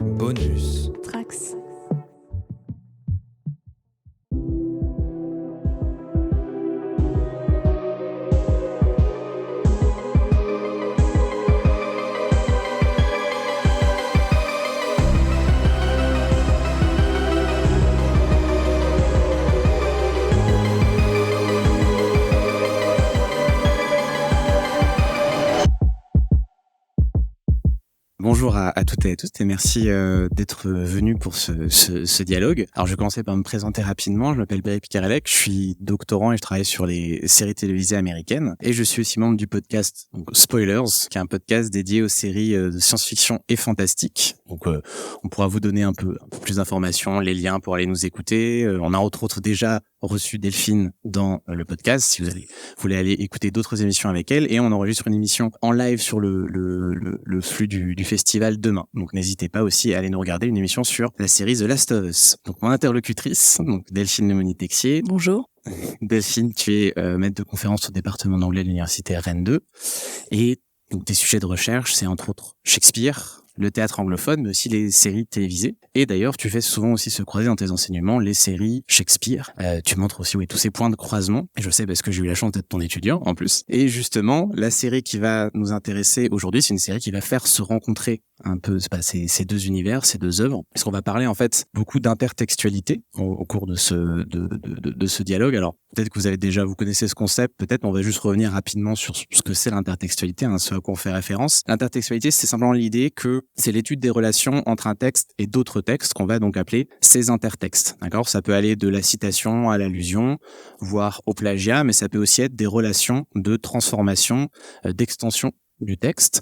Bonus. Trax. Bonjour à toutes et à tous et merci d'être venus pour ce dialogue. Alors je vais commencer par me présenter rapidement. Je m'appelle Béry Picarelec, je suis doctorant et je travaille sur les séries télévisées américaines. Et je suis aussi membre du podcast Spoilers, qui est un podcast dédié aux séries de science-fiction et fantastique. Donc on pourra vous donner un peu plus d'informations, les liens pour aller nous écouter. On a entre autres déjà reçu Delphine dans le podcast, si vous voulez aller écouter d'autres émissions avec elle. Et on enregistre une émission en live sur le flux du festival demain. Donc n'hésitez pas aussi à aller nous regarder une émission sur la série The Last of Us. Donc mon interlocutrice, donc Delphine Lemonie-Texier. Bonjour. Delphine, tu es maître de conférence au département d'anglais de l'université Rennes 2. Et donc tes sujets de recherche, c'est entre autres Shakespeare, le théâtre anglophone, mais aussi les séries télévisées. Et d'ailleurs, tu fais souvent aussi se croiser dans tes enseignements les séries Shakespeare. Tu montres aussi tous ces points de croisement. Et je sais parce que j'ai eu la chance d'être ton étudiant en plus. Et justement, la série qui va nous intéresser aujourd'hui, c'est une série qui va faire se rencontrer un peu ces deux univers, ces deux œuvres. Parce qu'on va parler en fait beaucoup d'intertextualité au cours de ce dialogue. Alors peut-être que vous connaissez ce concept, peut-être, mais on va juste revenir rapidement sur ce que c'est l'intertextualité, ce à quoi on fait référence. L'intertextualité, c'est simplement l'idée que c'est l'étude des relations entre un texte et d'autres textes qu'on va donc appeler ces intertextes. D'accord ? Ça peut aller de la citation à l'allusion, voire au plagiat, mais ça peut aussi être des relations de transformation, d'extension du texte.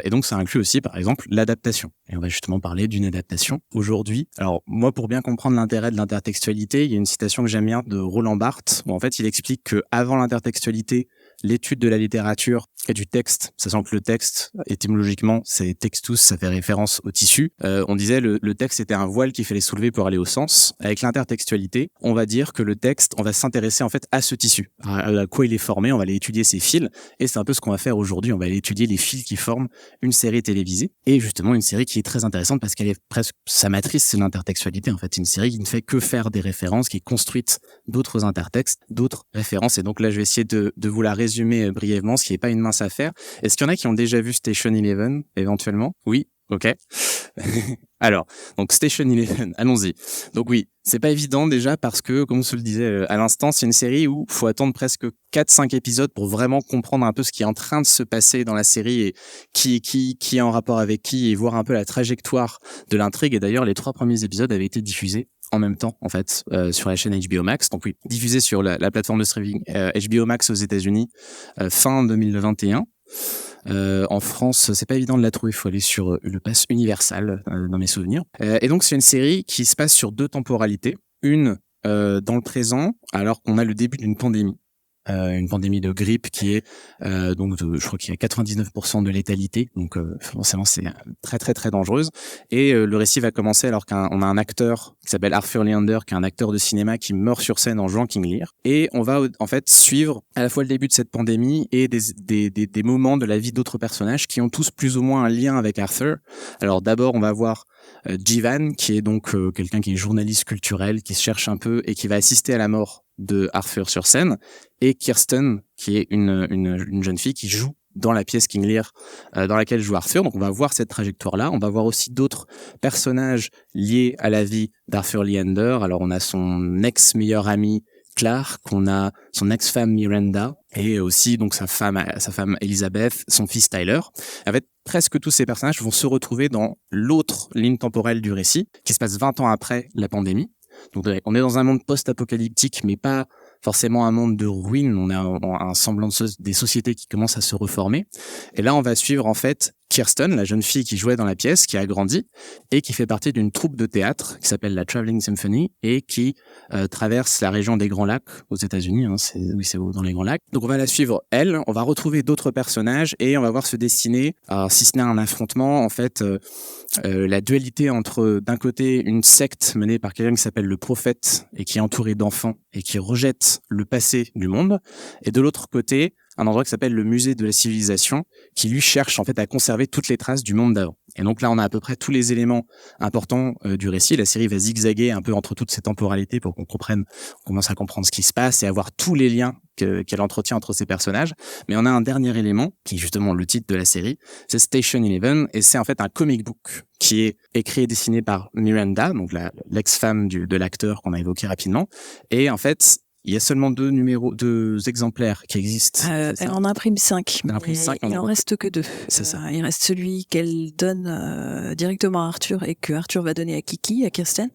Et donc ça inclut aussi, par exemple, l'adaptation. Et on va justement parler d'une adaptation aujourd'hui. Alors moi, pour bien comprendre l'intérêt de l'intertextualité, il y a une citation que j'aime bien de Roland Barthes, où en fait il explique que avant l'intertextualité, l'étude de la littérature et du texte, sachant que le texte, étymologiquement, c'est textus, ça fait référence au tissu. On disait le texte était un voile qu'il fallait soulever pour aller au sens. Avec l'intertextualité, on va dire que le texte, on va s'intéresser en fait à ce tissu, à quoi il est formé, on va aller étudier ses fils, et c'est un peu ce qu'on va faire aujourd'hui. On va aller étudier les fils qui forment une série télévisée, et justement une série qui est très intéressante parce qu'elle est presque, sa matrice, c'est l'intertextualité en fait. C'est une série qui ne fait que faire des références, qui est construite d'autres intertextes, d'autres références, et donc là je vais essayer de vous la résumer brièvement, ce qui n'est pas une mince affaire. Est-ce qu'il y en a qui ont déjà vu Station Eleven, éventuellement ? Oui ? Ok. Alors, donc Station Eleven, allons-y. Donc oui, c'est pas évident déjà parce que, comme on se le disait à l'instant, c'est une série où il faut attendre presque 4-5 épisodes pour vraiment comprendre un peu ce qui est en train de se passer dans la série et qui est en rapport avec qui et voir un peu la trajectoire de l'intrigue. Et d'ailleurs, les 3 premiers épisodes avaient été diffusés en même temps, en fait, sur la chaîne HBO Max. Donc oui, diffusé sur la plateforme de streaming HBO Max aux États-Unis fin 2021. En France, c'est pas évident de la trouver, il faut aller sur le pass Universal dans mes souvenirs. Et donc c'est une série qui se passe sur 2 temporalités. Une dans le présent, alors qu'on a le début d'une pandémie. Une pandémie de grippe qui est je crois qu'il y a 99% de létalité, donc forcément c'est très très très dangereuse. Et le récit va commencer alors qu'on a un acteur qui s'appelle Arthur Leander, qui est un acteur de cinéma qui meurt sur scène en jouant King Lear. Et on va en fait suivre à la fois le début de cette pandémie et des moments de la vie d'autres personnages qui ont tous plus ou moins un lien avec Arthur. Alors d'abord on va voir Jivan, qui est donc quelqu'un qui est journaliste culturel, qui se cherche un peu et qui va assister à la mort de Arthur sur scène, et Kirsten, qui est une jeune fille qui joue dans la pièce King Lear dans laquelle joue Arthur. Donc on va voir cette trajectoire-là. On va voir aussi d'autres personnages liés à la vie d'Arthur Leander. Alors on a son ex-meilleur ami Clark, on a son ex-femme Miranda, et aussi donc sa femme Elizabeth, son fils Tyler. En fait, presque tous ces personnages vont se retrouver dans l'autre ligne temporelle du récit, qui se passe 20 ans après la pandémie. Donc on est dans un monde post-apocalyptique, mais pas forcément un monde de ruines. On a un semblant des sociétés qui commencent à se reformer. Et là, on va suivre en fait Kirsten, la jeune fille qui jouait dans la pièce, qui a grandi et qui fait partie d'une troupe de théâtre qui s'appelle la Traveling Symphony et qui traverse la région des Grands Lacs aux États-Unis. C'est dans les Grands Lacs. Donc on va la suivre elle. On va retrouver d'autres personnages et on va voir se dessiner, si ce n'est un affrontement, en fait, la dualité entre d'un côté une secte menée par quelqu'un qui s'appelle le Prophète et qui est entouré d'enfants et qui rejette le passé du monde, et de l'autre côté un endroit qui s'appelle le musée de la civilisation, qui lui cherche en fait à conserver toutes les traces du monde d'avant. Et donc là, on a à peu près tous les éléments importants du récit. La série va zigzaguer un peu entre toutes ces temporalités pour qu'on commence à comprendre ce qui se passe et à voir tous les liens qu'elle entretient entre ces personnages. Mais on a un dernier élément, qui est justement le titre de la série, c'est Station Eleven, et c'est en fait un comic book qui est écrit et dessiné par Miranda, donc l'ex-femme de l'acteur qu'on a évoqué rapidement. Et en fait, il y a seulement deux exemplaires qui existent. Elle en imprime 5. Elle imprime 5. Il en reste que 2. C'est ça. Il reste celui qu'elle donne directement à Arthur et que Arthur va donner à Kiki, à Kirsten.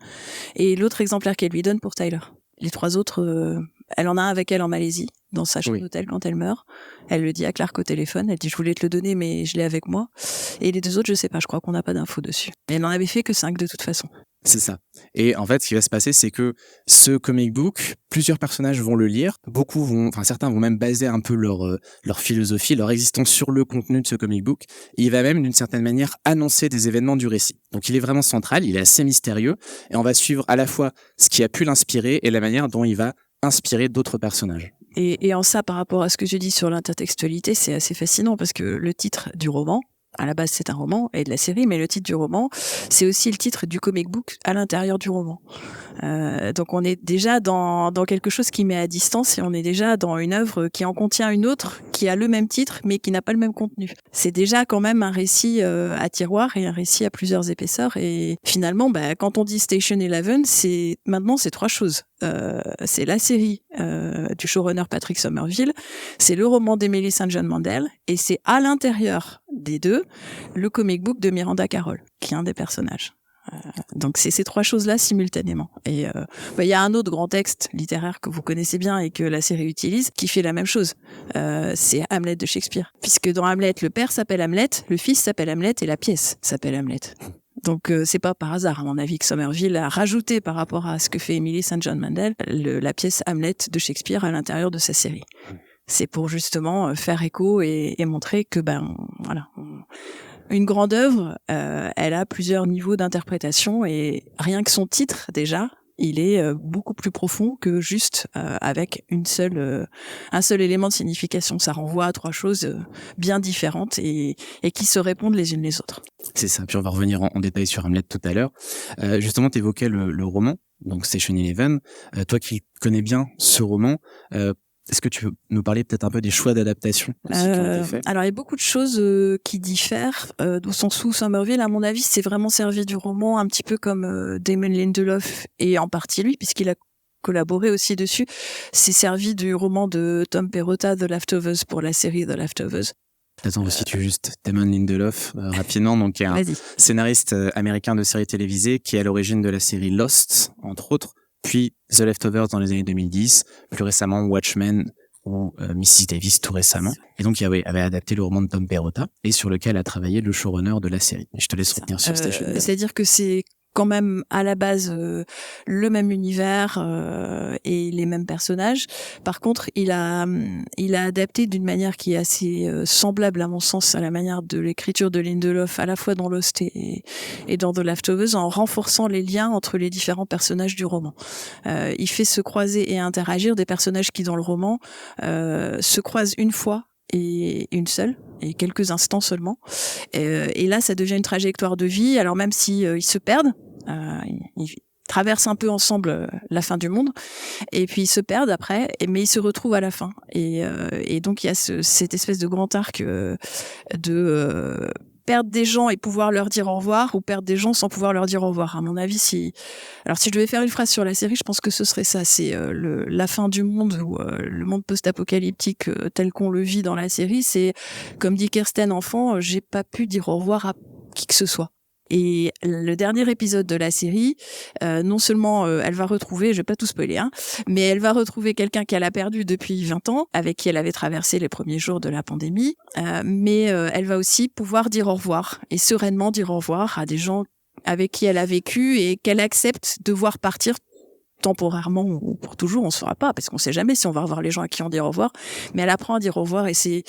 Et l'autre exemplaire qu'elle lui donne pour Tyler. Les 3 autres, elle en a un avec elle en Malaisie, dans sa chambre d'hôtel quand elle meurt. Elle le dit à Clark au téléphone. Elle dit, je voulais te le donner, mais je l'ai avec moi. Et les 2 autres, je sais pas, je crois qu'on n'a pas d'infos dessus. Et elle n'en avait fait que 5 de toute façon. C'est ça. Et en fait, ce qui va se passer, c'est que ce comic book, plusieurs personnages vont le lire. Certains vont même baser un peu leur philosophie, leur existence sur le contenu de ce comic book. Et il va même, d'une certaine manière, annoncer des événements du récit. Donc, il est vraiment central, il est assez mystérieux. Et on va suivre à la fois ce qui a pu l'inspirer et la manière dont il va inspirer d'autres personnages. Et en ça, par rapport à ce que je dis sur l'intertextualité, c'est assez fascinant parce que le titre du roman, à la base, c'est un roman et de la série, mais le titre du roman, c'est aussi le titre du comic book à l'intérieur du roman. Donc on est déjà dans quelque chose qui met à distance et on est déjà dans une œuvre qui en contient une autre qui a le même titre mais qui n'a pas le même contenu. C'est déjà quand même un récit à tiroir et un récit à plusieurs épaisseurs et finalement quand on dit Station Eleven, c'est 3 choses. C'est la série du showrunner Patrick Somerville, c'est le roman d'Emily St. John Mandel et c'est à l'intérieur des 2 le comic book de Miranda Carroll qui est un des personnages. Donc c'est ces 3 choses-là simultanément. Et y a un autre grand texte littéraire que vous connaissez bien et que la série utilise qui fait la même chose. C'est Hamlet de Shakespeare. Puisque dans Hamlet, le père s'appelle Hamlet, le fils s'appelle Hamlet et la pièce s'appelle Hamlet. Donc c'est pas par hasard, à mon avis, que Somerville a rajouté par rapport à ce que fait Emily St. John Mandel la pièce Hamlet de Shakespeare à l'intérieur de sa série. C'est pour justement faire écho et montrer que une grande œuvre, elle a plusieurs niveaux d'interprétation et rien que son titre déjà, il est beaucoup plus profond que juste avec un seul élément de signification. Ça renvoie à 3 choses bien différentes et qui se répondent les unes les autres. C'est ça. Puis on va revenir en détail sur Hamlet tout à l'heure. Justement, tu évoquais le roman, donc Station Eleven. Toi qui connais bien ce roman, est-ce que tu veux nous parler peut-être un peu des choix d'adaptation qui ont été faits ? Alors, il y a beaucoup de choses qui diffèrent, au sens où Somerville, à mon avis, s'est vraiment servi du roman un petit peu comme Damon Lindelof, et en partie lui, puisqu'il a collaboré aussi dessus, s'est servi du roman de Tom Perrotta, The Leftovers, pour la série The Leftovers. Attends, on situe juste Damon Lindelof rapidement, donc qui est un scénariste américain de séries télévisées qui est à l'origine de la série Lost, entre autres, puis The Leftovers dans les années 2010, plus récemment Watchmen ou Mrs. Davis tout récemment. Et donc, il avait adapté le roman de Tom Perrotta et sur lequel a travaillé le showrunner de la série. Et je te laisse retenir sur Station Eleven. C'est-à-dire que c'est quand même à la base le même univers et les mêmes personnages. Par contre, il a adapté d'une manière qui est assez semblable à mon sens à la manière de l'écriture de Lindelof, à la fois dans Lost et dans The Leftovers, en renforçant les liens entre les différents personnages du roman. Il fait se croiser et interagir des personnages qui dans le roman se croisent une fois et une seule, et quelques instants seulement. Et là, ça devient une trajectoire de vie. Alors même si ils se perdent, ils traversent un peu ensemble la fin du monde, et puis ils se perdent après, mais ils se retrouvent à la fin. Et donc il y a cette espèce de grand arc de perdre des gens et pouvoir leur dire au revoir, ou perdre des gens sans pouvoir leur dire au revoir. À mon avis, si je devais faire une phrase sur la série, je pense que ce serait ça. C'est la fin du monde, ou le monde post-apocalyptique tel qu'on le vit dans la série. C'est, comme dit Kirsten enfant, j'ai pas pu dire au revoir à qui que ce soit. Et le dernier épisode de la série, non seulement elle va retrouver, je vais pas tout spoiler, mais elle va retrouver quelqu'un qu'elle a perdu depuis 20 ans, avec qui elle avait traversé les premiers jours de la pandémie, mais elle va aussi pouvoir dire au revoir, et sereinement dire au revoir à des gens avec qui elle a vécu et qu'elle accepte de voir partir temporairement ou pour toujours, on ne saura pas, parce qu'on ne sait jamais si on va revoir les gens à qui on dit au revoir, mais elle apprend à dire au revoir, et c'est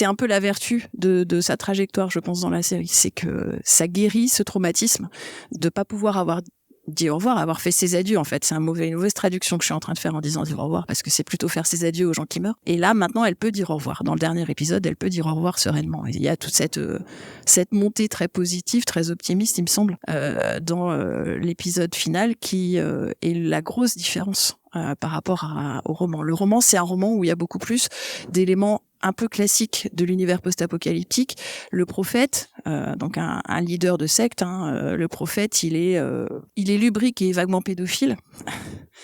un peu la vertu de sa trajectoire, je pense, dans la série, c'est que ça guérit ce traumatisme de pas pouvoir avoir dit au revoir, avoir fait ses adieux. En fait, c'est une mauvaise traduction que je suis en train de faire en disant dire au revoir, parce que c'est plutôt faire ses adieux aux gens qui meurent. Et là, maintenant, elle peut dire au revoir. Dans le dernier épisode, elle peut dire au revoir sereinement. Et il y a toute cette montée très positive, très optimiste, il me semble, dans l'épisode final, qui est la grosse différence par rapport au roman. Le roman, c'est un roman où il y a beaucoup plus d'éléments un peu classiques de l'univers post-apocalyptique. Le prophète, donc un leader de secte, le prophète, il est lubrique et vaguement pédophile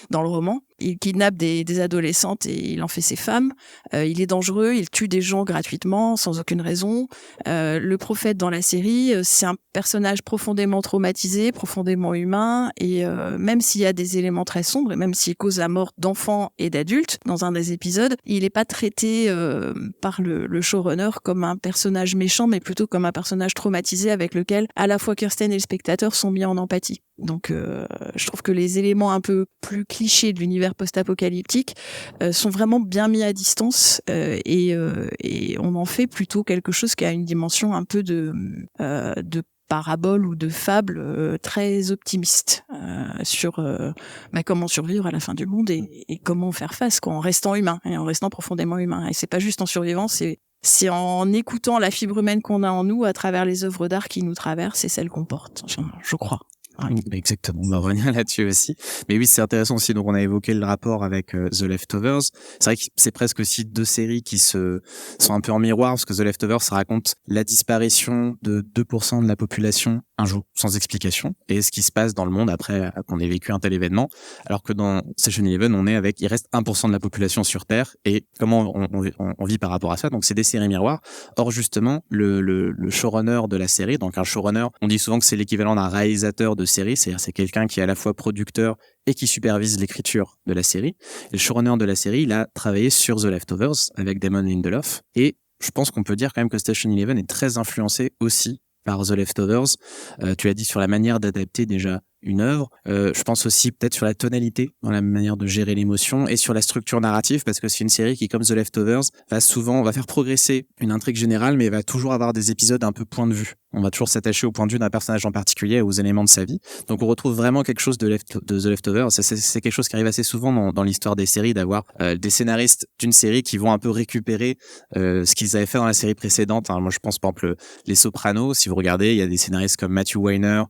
dans le roman. Il kidnappe des adolescentes et il en fait ses femmes. Il est dangereux, il tue des gens gratuitement, sans aucune raison. Le prophète dans la série, c'est un personnage profondément traumatisé, profondément humain, et même s'il y a des éléments très sombres, et même s'il cause la mort d'enfants et d'adultes dans un des épisodes, il n'est pas traité par le showrunner comme un personnage méchant, mais plutôt comme un personnage traumatisé avec lequel à la fois Kirsten et le spectateur sont mis en empathie. Donc je trouve que les éléments un peu plus clichés de l'univers post-apocalyptique sont vraiment bien mis à distance et on en fait plutôt quelque chose qui a une dimension un peu de parabole ou de fable très optimiste sur comment survivre à la fin du monde et comment faire face en restant humain et en restant profondément humain. Et c'est pas juste en survivant, c'est en écoutant la fibre humaine qu'on a en nous à travers les œuvres d'art qui nous traversent et celles qu'on porte, je crois. Ouais. Exactement, on va revenir là-dessus aussi. Mais oui, c'est intéressant aussi. Donc, on a évoqué le rapport avec The Leftovers. C'est vrai que c'est presque aussi deux séries qui sont un peu en miroir, parce que The Leftovers, ça raconte la disparition de 2% de la population un jour, sans explication, et ce qui se passe dans le monde après qu'on ait vécu un tel événement. Alors que dans Station Eleven, il reste 1% de la population sur Terre, et comment on vit par rapport à ça. Donc, c'est des séries miroirs. Or, justement, le showrunner de la série, donc un showrunner, on dit souvent que c'est l'équivalent d'un réalisateur de série, c'est-à-dire c'est quelqu'un qui est à la fois producteur et qui supervise l'écriture de la série. Et le showrunner de la série, il a travaillé sur The Leftovers avec Damon Lindelof, et je pense qu'on peut dire quand même que Station Eleven est très influencé aussi par The Leftovers. Tu l'as dit sur la manière d'adapter déjà une œuvre. Je pense aussi peut-être sur la tonalité, dans la manière de gérer l'émotion, et sur la structure narrative, parce que c'est une série qui, comme The Leftovers, va faire progresser une intrigue générale, mais va toujours avoir des épisodes un peu point de vue. On va toujours s'attacher au point de vue d'un personnage en particulier, aux éléments de sa vie. Donc on retrouve vraiment quelque chose de The Leftovers. C'est quelque chose qui arrive assez souvent dans l'histoire des séries, d'avoir des scénaristes d'une série qui vont un peu récupérer ce qu'ils avaient fait dans la série précédente. Moi, je pense par exemple Les Sopranos. Si vous regardez, il y a des scénaristes comme Matthew Weiner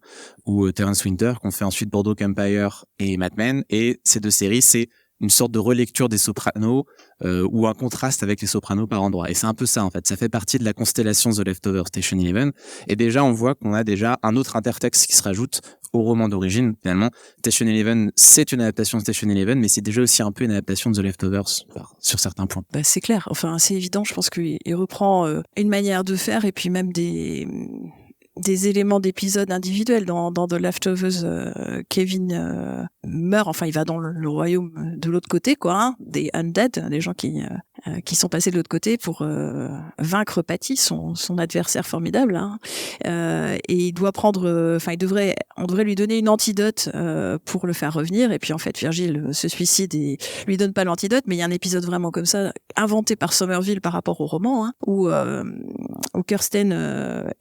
ou Terence Winter qui ont fait ensuite Boardwalk Empire et Mad Men. Et ces deux séries, c'est une sorte de relecture des Sopranos ou un contraste avec les Sopranos par endroits. Et c'est un peu ça, en fait. Ça fait partie de la constellation The Leftovers Station Eleven. Et déjà, on voit qu'on a déjà un autre intertexte qui se rajoute au roman d'origine, finalement. Station Eleven, c'est une adaptation de Station Eleven, mais c'est déjà aussi un peu une adaptation de The Leftovers sur certains points. C'est clair. Enfin, c'est évident. Je pense qu'il reprend une manière de faire et puis même des éléments d'épisodes individuels dans The Leftovers. Kevin meurt, enfin il va dans le royaume de l'autre côté, quoi, des undead, des gens qui sont passés de l'autre côté pour vaincre Patty, son adversaire formidable, et il doit prendre, on devrait lui donner une antidote pour le faire revenir, et puis en fait Virgile se suicide et lui donne pas l'antidote, mais il y a un épisode vraiment comme ça inventé par Somerville par rapport au roman, où Kirsten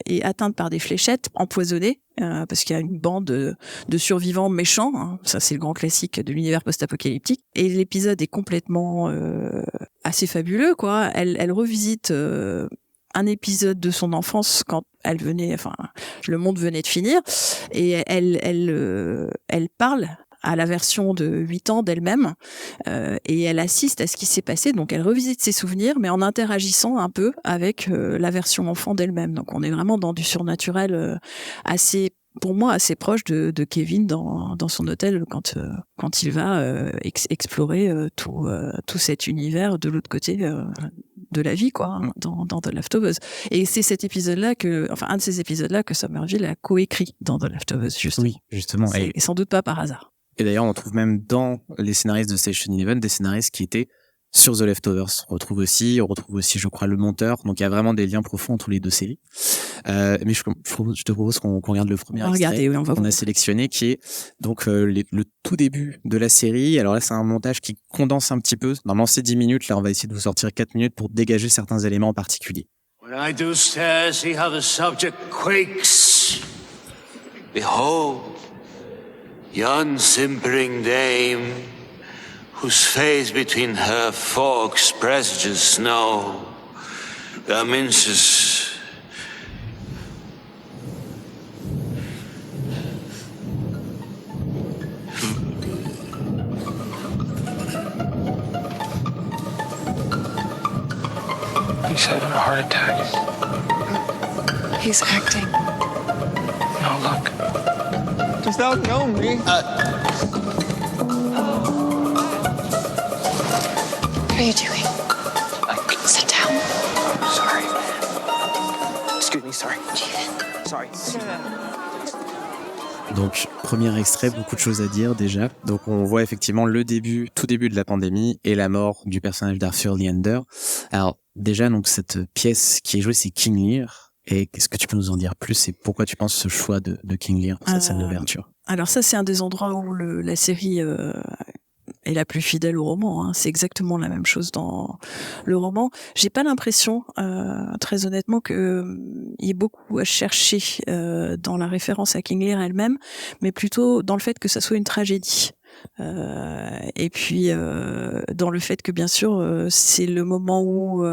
est atteinte par des fléchettes empoisonnées, parce qu'il y a une bande de survivants méchants, ça c'est le grand classique de l'univers post-apocalyptique, et l'épisode est complètement assez fabuleux, quoi. Elle revisite un épisode de son enfance quand le monde venait de finir, et elle parle à la version de 8 ans d'elle-même, et elle assiste à ce qui s'est passé, donc elle revisite ses souvenirs, mais en interagissant un peu avec la version enfant d'elle-même. Donc on est vraiment dans du surnaturel pour moi, assez proche de Kevin dans son hôtel quand il va explorer tout cet univers de l'autre côté de la vie, quoi, dans The Leftovers. Et c'est cet épisode-là un de ces épisodes-là que Somerville a coécrit dans The Leftovers, justement. Oui, justement. Et sans doute pas par hasard. Et d'ailleurs, on trouve même dans les scénaristes de Station Eleven des scénaristes qui étaient sur The Leftovers. On retrouve aussi, je crois, le monteur. Donc, il y a vraiment des liens profonds entre les deux séries. Mais je te propose qu'on regarde le premier extrait qu'on a sélectionné, qui est donc le tout début de la série. Alors là, c'est un montage qui condense un petit peu. Normalement, c'est 10 minutes. Là, on va essayer de vous sortir 4 minutes pour dégager certains éléments en particulier. When I do stare, see how the subject quakes. Behold, Yon simpering dame, whose face between her forks presages snow, garminces. He's having a heart attack. He's acting. No, look. Does thou know me? What are you doing? Sit down. Sorry. Excuse me, sorry. Sorry. Donc, premier extrait, beaucoup de choses à dire déjà. Donc, on voit effectivement le début, tout début de la pandémie et la mort du personnage d'Arthur Leander. Alors, déjà, donc, cette pièce qui est jouée, c'est King Lear. Et qu'est-ce que tu peux nous en dire plus et pourquoi tu penses ce choix de King Lear pour cette scène d'ouverture? Alors ça, c'est un des endroits où la série est la plus fidèle au roman. Hein. C'est exactement la même chose dans le roman. J'ai pas l'impression, très honnêtement, que il y ait beaucoup à chercher dans la référence à King Lear elle-même, mais plutôt dans le fait que ça soit une tragédie. Et puis dans le fait que bien sûr c'est le moment où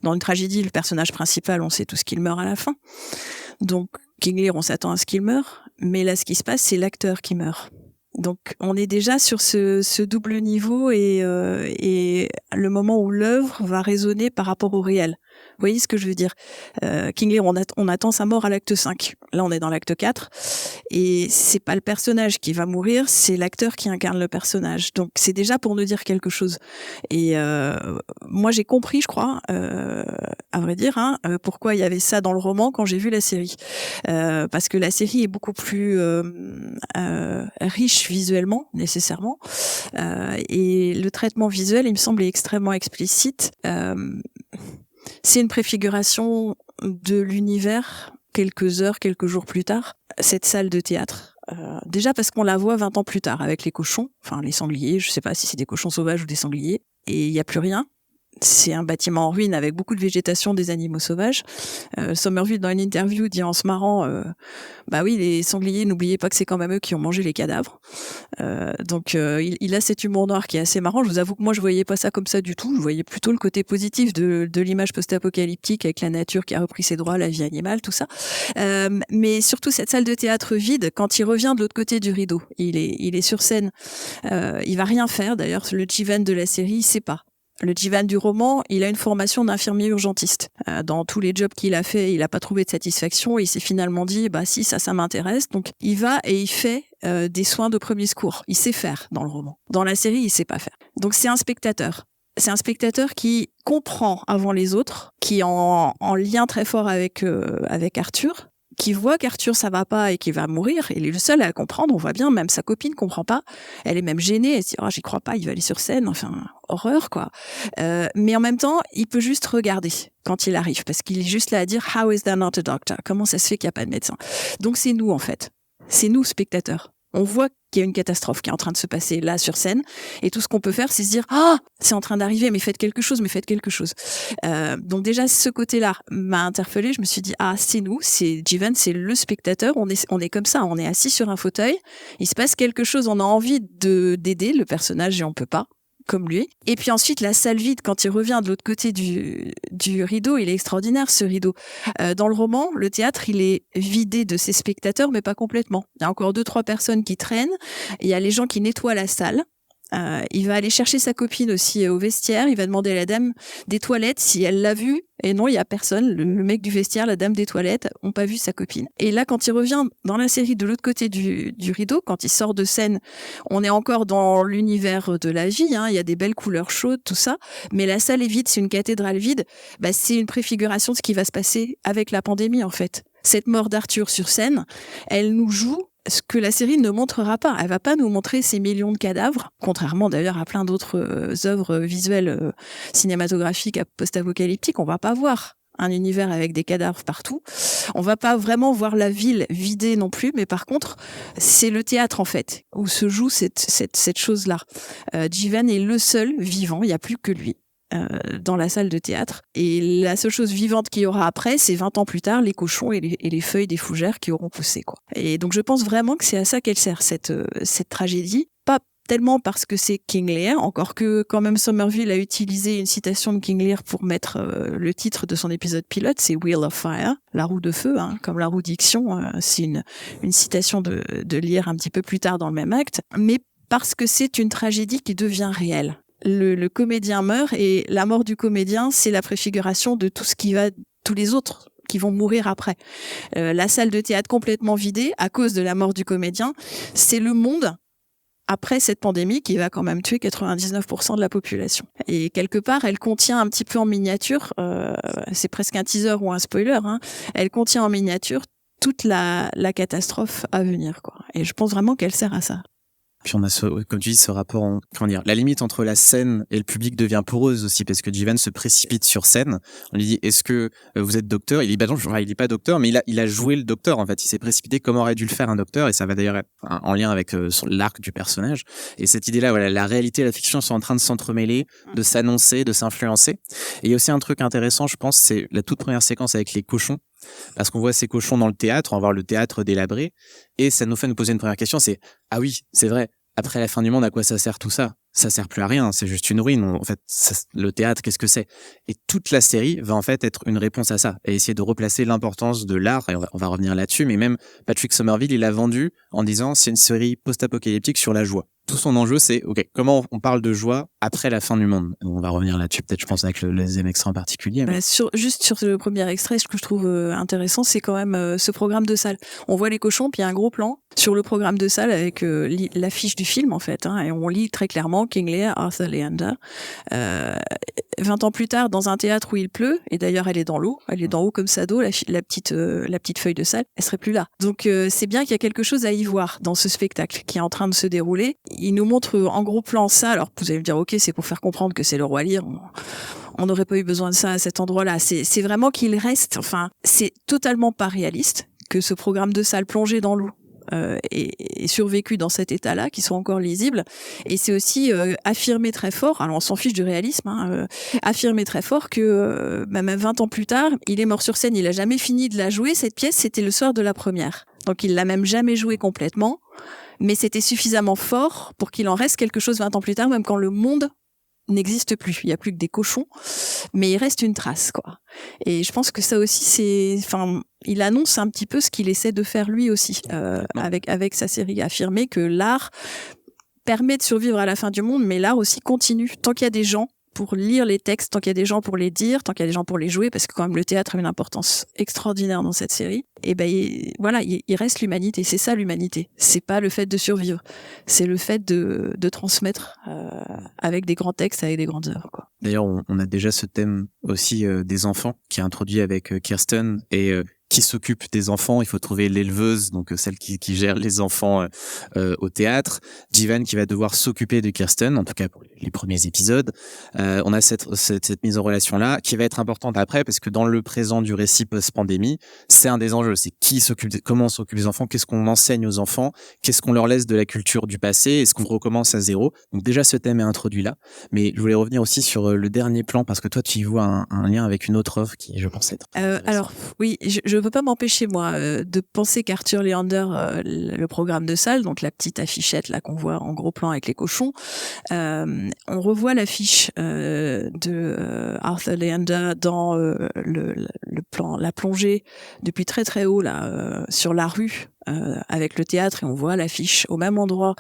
dans une tragédie le personnage principal on sait tous qu'il meurt à la fin, donc King Lear on s'attend à ce qu'il meure, mais là ce qui se passe c'est l'acteur qui meurt, donc on est déjà sur ce double niveau et le moment où l'œuvre va résonner par rapport au réel. Vous voyez ce que je veux dire? King Lear, on attend sa mort à l'acte 5. Là, on est dans l'acte 4. Et c'est pas le personnage qui va mourir, c'est l'acteur qui incarne le personnage. Donc, c'est déjà pour nous dire quelque chose. Et moi, j'ai compris, je crois, à vrai dire, pourquoi il y avait ça dans le roman quand j'ai vu la série. Parce que la série est beaucoup plus riche visuellement, nécessairement. Et le traitement visuel, il me semble, est extrêmement explicite. C'est une préfiguration de l'univers quelques heures, quelques jours plus tard, cette salle de théâtre. Déjà parce qu'on la voit 20 ans plus tard avec les cochons, enfin les sangliers, je sais pas si c'est des cochons sauvages ou des sangliers, et il y a plus rien. C'est un bâtiment en ruine avec beaucoup de végétation, des animaux sauvages. Somerville, dans une interview, dit en se marrant, bah oui, les sangliers, n'oubliez pas que c'est quand même eux qui ont mangé les cadavres. Donc il a cet humour noir qui est assez marrant. Je vous avoue que moi, je voyais pas ça comme ça du tout. Je voyais plutôt le côté positif de l'image post-apocalyptique avec la nature qui a repris ses droits, la vie animale, tout ça. Mais surtout cette salle de théâtre vide, quand il revient de l'autre côté du rideau, il est sur scène. Il va rien faire. D'ailleurs, le Jivan de la série, il sait pas. Le Jivan du roman, il a une formation d'infirmier urgentiste. Dans tous les jobs qu'il a fait, il n'a pas trouvé de satisfaction et il s'est finalement dit, bah si, ça m'intéresse. Donc il va et il fait des soins de premier secours. Il sait faire dans le roman. Dans la série, il sait pas faire. Donc c'est un spectateur. C'est un spectateur qui comprend avant les autres, qui est en lien très fort avec Arthur, qui voit qu'Arthur ça va pas et qu'il va mourir, il est le seul à comprendre, on voit bien, même sa copine comprend pas, elle est même gênée, elle se dit oh j'y crois pas, il va aller sur scène, enfin horreur quoi. Mais en même temps, il peut juste regarder quand il arrive, parce qu'il est juste là à dire how is there not a doctor, comment ça se fait qu'il y a pas de médecin. Donc c'est nous en fait, c'est nous spectateurs. On voit qu'il y a une catastrophe qui est en train de se passer là sur scène, et tout ce qu'on peut faire, c'est se dire ah c'est en train d'arriver, mais faites quelque chose. Donc déjà ce côté-là m'a interpellée. Je me suis dit ah c'est nous, c'est Jivan, c'est le spectateur. On est comme ça, on est assis sur un fauteuil, il se passe quelque chose, on a envie d'aider le personnage et on peut pas. Comme lui. Et puis ensuite, la salle vide, quand il revient de l'autre côté du rideau, il est extraordinaire, ce rideau. Dans le roman, le théâtre, il est vidé de ses spectateurs, mais pas complètement. Il y a encore 2-3 personnes qui traînent. Il y a les gens qui nettoient la salle. Il va aller chercher sa copine aussi au vestiaire. Il va demander à la dame des toilettes si elle l'a vue. Et non, il y a personne. Le mec du vestiaire, la dame des toilettes, ont pas vu sa copine. Et là, quand il revient dans la série de l'autre côté du rideau, quand il sort de scène, on est encore dans l'univers de la vie. Il y a des belles couleurs chaudes, tout ça. Mais la salle est vide, c'est une cathédrale vide. Bah, c'est une préfiguration de ce qui va se passer avec la pandémie, en fait. Cette mort d'Arthur sur scène, elle nous joue ce que la série ne montrera pas. Elle va pas nous montrer ces millions de cadavres, contrairement d'ailleurs à plein d'autres œuvres visuelles cinématographiques post-apocalyptiques. On va pas voir un univers avec des cadavres partout. On va pas vraiment voir la ville vidée non plus, mais par contre, c'est le théâtre en fait, où se joue cette chose-là. Jivan est le seul vivant, il n'y a plus que lui. dans la salle de théâtre. Et la seule chose vivante qu'il y aura après, c'est 20 ans plus tard, les cochons et les feuilles des fougères qui auront poussé, quoi. Et donc je pense vraiment que c'est à ça qu'elle sert, cette tragédie. Pas tellement parce que c'est King Lear, encore que quand même Somerville a utilisé une citation de King Lear pour mettre le titre de son épisode pilote, c'est Wheel of Fire, la roue de feu, comme la roue d'Ixion, c'est une citation de Lear un petit peu plus tard dans le même acte, mais parce que c'est une tragédie qui devient réelle. Le comédien meurt et la mort du comédien, c'est la préfiguration de tout ce qui va, tous les autres qui vont mourir après. La salle de théâtre complètement vidée à cause de la mort du comédien, c'est le monde après cette pandémie qui va quand même tuer 99% de la population. Et quelque part, elle contient un petit peu en miniature, c'est presque un teaser ou un spoiler, elle contient en miniature toute la catastrophe à venir, quoi. Et je pense vraiment qu'elle sert à ça. Puis on a comme tu dis, ce rapport, la limite entre la scène et le public devient poreuse aussi, parce que Jivan se précipite sur scène. On lui dit, est-ce que vous êtes docteur? Il dit, non, il est pas docteur, mais il a joué le docteur, en fait. Il s'est précipité comme aurait dû le faire un docteur, et ça va d'ailleurs être en lien avec l'arc du personnage. Et cette idée-là, voilà, la réalité et la fiction sont en train de s'entremêler, de s'annoncer, de s'influencer. Et il y a aussi un truc intéressant, je pense, c'est la toute première séquence avec les cochons. Parce qu'on voit ces cochons dans le théâtre, on va voir le théâtre délabré, et ça nous fait nous poser une première question, c'est ah oui, c'est vrai, après la fin du monde, à quoi ça sert tout ça? Ça sert plus à rien, c'est juste une ruine. En fait, le théâtre, qu'est-ce que c'est? Et toute la série va en fait être une réponse à ça, et essayer de replacer l'importance de l'art, et on va revenir là-dessus, mais même Patrick Somerville, il l'a vendu en disant c'est une série post-apocalyptique sur la joie. Tout son enjeu, c'est, ok, comment on parle de joie après la fin du monde? On va revenir là-dessus, peut-être, je pense, avec le deuxième extrait en particulier. Mais... Juste sur le premier extrait, ce que je trouve intéressant, c'est quand même ce programme de salle. On voit les cochons, puis il y a un gros plan sur le programme de salle avec l'affiche du film, en fait, et on lit très clairement King Lear, Arthur Leander. 20 ans plus tard, dans un théâtre où il pleut, et d'ailleurs elle est dans l'eau, elle est d'en haut comme ça d'eau, la petite feuille de salle, elle serait plus là. Donc c'est bien qu'il y a quelque chose à y voir dans ce spectacle qui est en train de se dérouler. Il nous montre en gros plan ça, alors vous allez me dire ok, c'est pour faire comprendre que c'est le roi Lear, on n'aurait pas eu besoin de ça à cet endroit-là. C'est vraiment qu'il reste, c'est totalement pas réaliste que ce programme de salle plongé dans l'eau et survécu dans cet état-là, qui sont encore lisibles. Et c'est aussi affirmer très fort, alors on s'en fiche du réalisme, affirmer très fort que même 20 ans plus tard, il est mort sur scène, il a jamais fini de la jouer, cette pièce, c'était le soir de la première. Donc il l'a même jamais jouée complètement, mais c'était suffisamment fort pour qu'il en reste quelque chose 20 ans plus tard, même quand le monde n'existe plus. Il n'y a plus que des cochons, mais il reste une trace, quoi. Et je pense que ça aussi, il annonce un petit peu ce qu'il essaie de faire lui aussi, avec sa série, affirmer que l'art permet de survivre à la fin du monde, mais l'art aussi continue. Tant qu'il y a des gens pour lire les textes, tant qu'il y a des gens pour les dire, tant qu'il y a des gens pour les jouer, parce que quand même le théâtre a une importance extraordinaire dans cette série, et il reste l'humanité. C'est ça l'humanité. C'est pas le fait de survivre. C'est le fait de transmettre avec des grands textes, avec des grandes œuvres, quoi. D'ailleurs, on a déjà ce thème aussi des enfants qui est introduit avec Kirsten et qui s'occupe des enfants. Il faut trouver l'éleveuse, donc celle qui gère les enfants au théâtre. Jivan qui va devoir s'occuper de Kirsten, en tout cas pour les premiers épisodes. On a cette mise en relation-là qui va être importante après, parce que dans le présent du récit post-pandémie, c'est un des enjeux. C'est comment on s'occupe des enfants, qu'est-ce qu'on enseigne aux enfants, qu'est-ce qu'on leur laisse de la culture du passé, est-ce qu'on recommence à zéro. Donc déjà, ce thème est introduit là. Mais je voulais revenir aussi sur le dernier plan, parce que toi, tu y vois un lien avec une autre œuvre qui, je pense, être alors, oui, je peux pas m'empêcher, moi, de penser qu'Arthur Leander, le programme de salle, donc la petite affichette là qu'on voit en gros plan avec les cochons, on revoit l'affiche de Arthur Leander dans le plan, la plongée depuis très très haut là sur la rue. Avec le théâtre, et on voit l'affiche au même endroit,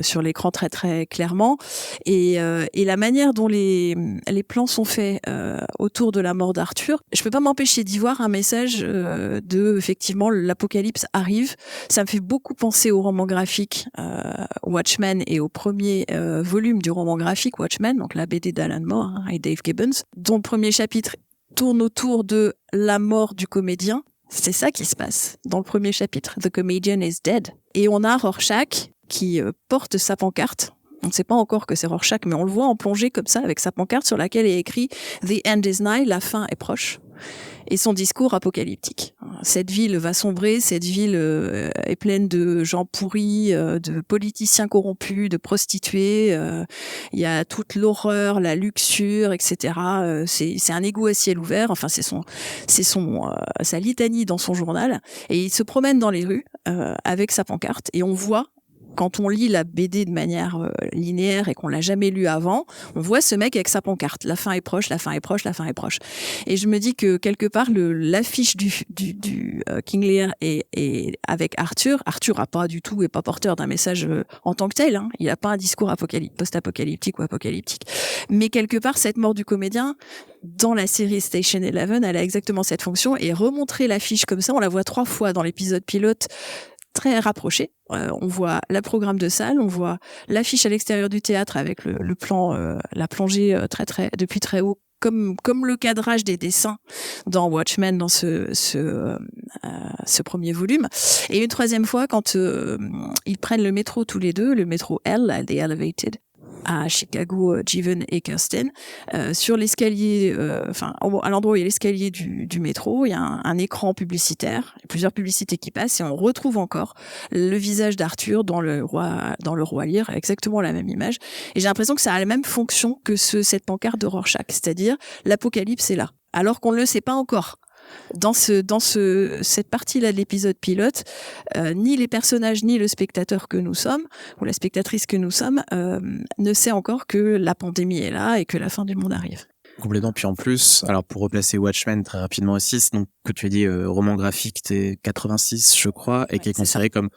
sur l'écran très très clairement, et la manière dont les plans sont faits autour de la mort d'Arthur, je peux pas m'empêcher d'y voir un message de effectivement l'apocalypse arrive. Ça me fait beaucoup penser au roman graphique Watchmen et au premier volume du roman graphique Watchmen, donc la BD d'Alan Moore et Dave Gibbons, dont le premier chapitre tourne autour de la mort du comédien. C'est ça qui se passe dans le premier chapitre. The comedian is dead. Et on a Rorschach qui porte sa pancarte. On ne sait pas encore que c'est Rorschach, mais on le voit en plongée comme ça avec sa pancarte sur laquelle est écrit The end is nigh, la fin est proche. et son discours apocalyptique. Cette ville va sombrer, cette ville est pleine de gens pourris, de politiciens corrompus, de prostituées. Il y a toute l'horreur, la luxure, etc. C'est un égout à ciel ouvert. Enfin, c'est sa litanie dans son journal. Et il se promène dans les rues avec sa pancarte et on voit. Quand on lit la BD de manière linéaire et qu'on l'a jamais lu avant, on voit ce mec avec sa pancarte. La fin est proche, la fin est proche, la fin est proche. Et je me dis que quelque part, l'affiche du King Lear et avec Arthur a pas du tout, est pas porteur d'un message en tant que tel. Hein. Il a pas un discours post-apocalyptique ou apocalyptique. Mais quelque part, cette mort du comédien, dans la série Station 11, elle a exactement cette fonction. Et remontrer l'affiche comme ça, on la voit 3 fois dans l'épisode pilote, très rapproché. On voit la programme de salle, on voit l'affiche à l'extérieur du théâtre avec le plan, la plongée depuis très haut, comme le cadrage des dessins dans Watchmen, dans ce premier volume. Et une 3e fois, quand ils prennent le métro tous les deux, le métro L, The Elevated, à Chicago, Jeevan et Kirsten, sur l'escalier, à l'endroit où il y a l'escalier du métro, il y a un écran publicitaire, plusieurs publicités qui passent, et on retrouve encore le visage d'Arthur dans le roi Lear, exactement la même image. Et j'ai l'impression que ça a la même fonction que cette pancarte de Rorschach, c'est-à-dire l'apocalypse est là, alors qu'on ne le sait pas encore. Dans cette partie-là de l'épisode pilote, ni les personnages ni le spectateur que nous sommes ou la spectatrice que nous sommes ne sait encore que la pandémie est là et que la fin du monde arrive. Complètement. Puis en plus, alors pour replacer Watchmen très rapidement aussi, c'est donc que tu as dit roman graphique, c'est 86 je crois, et qui est considéré comme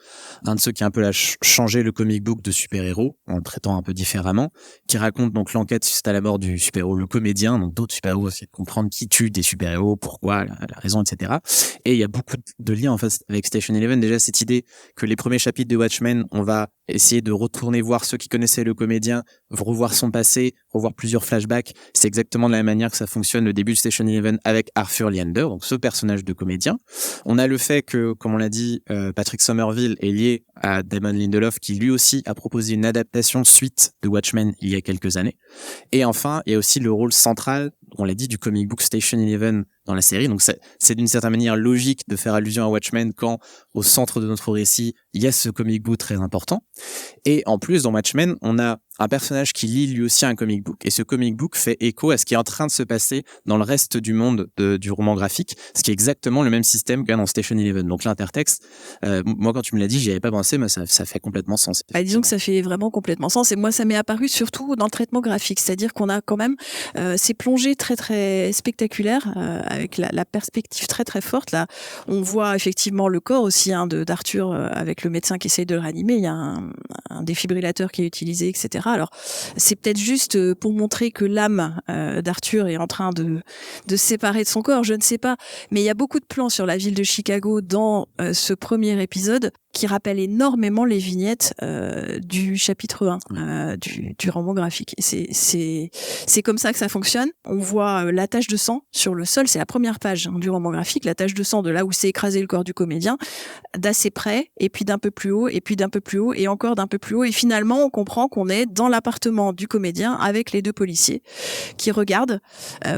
un de ceux qui a un peu changé le comic book de super-héros en le traitant un peu différemment, qui raconte donc l'enquête suite à la mort du super-héros, le comédien, donc d'autres super-héros, c'est de comprendre qui tue des super-héros, pourquoi, la raison, etc. Et il y a beaucoup de liens en fait avec Station 11. Déjà cette idée que les premiers chapitres de Watchmen, on va essayer de retourner voir ceux qui connaissaient le comédien, revoir son passé, revoir plusieurs flashbacks. C'est exactement de la même manière que ça fonctionne le début de Station 11 avec Arthur Leander, donc ce personnage de comédien. On a le fait que, comme on l'a dit, Patrick Somerville est lié à Damon Lindelof, qui lui aussi a proposé une adaptation suite de Watchmen il y a quelques années. Et enfin, il y a aussi le rôle central, on l'a dit, du comic book Station 11 dans la série. Donc c'est d'une certaine manière logique de faire allusion à Watchmen quand au centre de notre récit, il y a ce comic book très important. Et en plus, dans Watchmen, on a un personnage qui lit lui aussi un comic book. Et ce comic book fait écho à ce qui est en train de se passer dans le reste du monde du roman graphique, ce qui est exactement le même système qu'il y a dans Station 11. Donc l'intertexte, moi quand tu me l'as dit, j'y avais pas pensé, mais ça fait complètement sens. Disons que ça fait vraiment complètement sens. Et moi, ça m'est apparu surtout dans le traitement graphique. C'est-à-dire qu'on a quand même ces plongées très très spectaculaires avec la perspective très très forte. Là, on voit effectivement le corps aussi d'Arthur avec le médecin qui essaye de le réanimer. Il y a un défibrillateur qui est utilisé, etc. Alors, c'est peut-être juste pour montrer que l'âme d'Arthur est en train de se séparer de son corps, je ne sais pas. Mais il y a beaucoup de plans sur la ville de Chicago dans ce premier épisode qui rappellent énormément les vignettes du chapitre 1 du roman graphique. Et c'est comme ça que ça fonctionne. On voit la tache de sang sur le sol, c'est la première page du roman graphique, la tache de sang de là où s'est écrasé le corps du comédien, d'assez près, et puis d'un peu plus haut, et puis d'un peu plus haut, et encore d'un peu plus haut. Et finalement, on comprend qu'on est dans l'appartement du comédien avec les 2 policiers qui regardent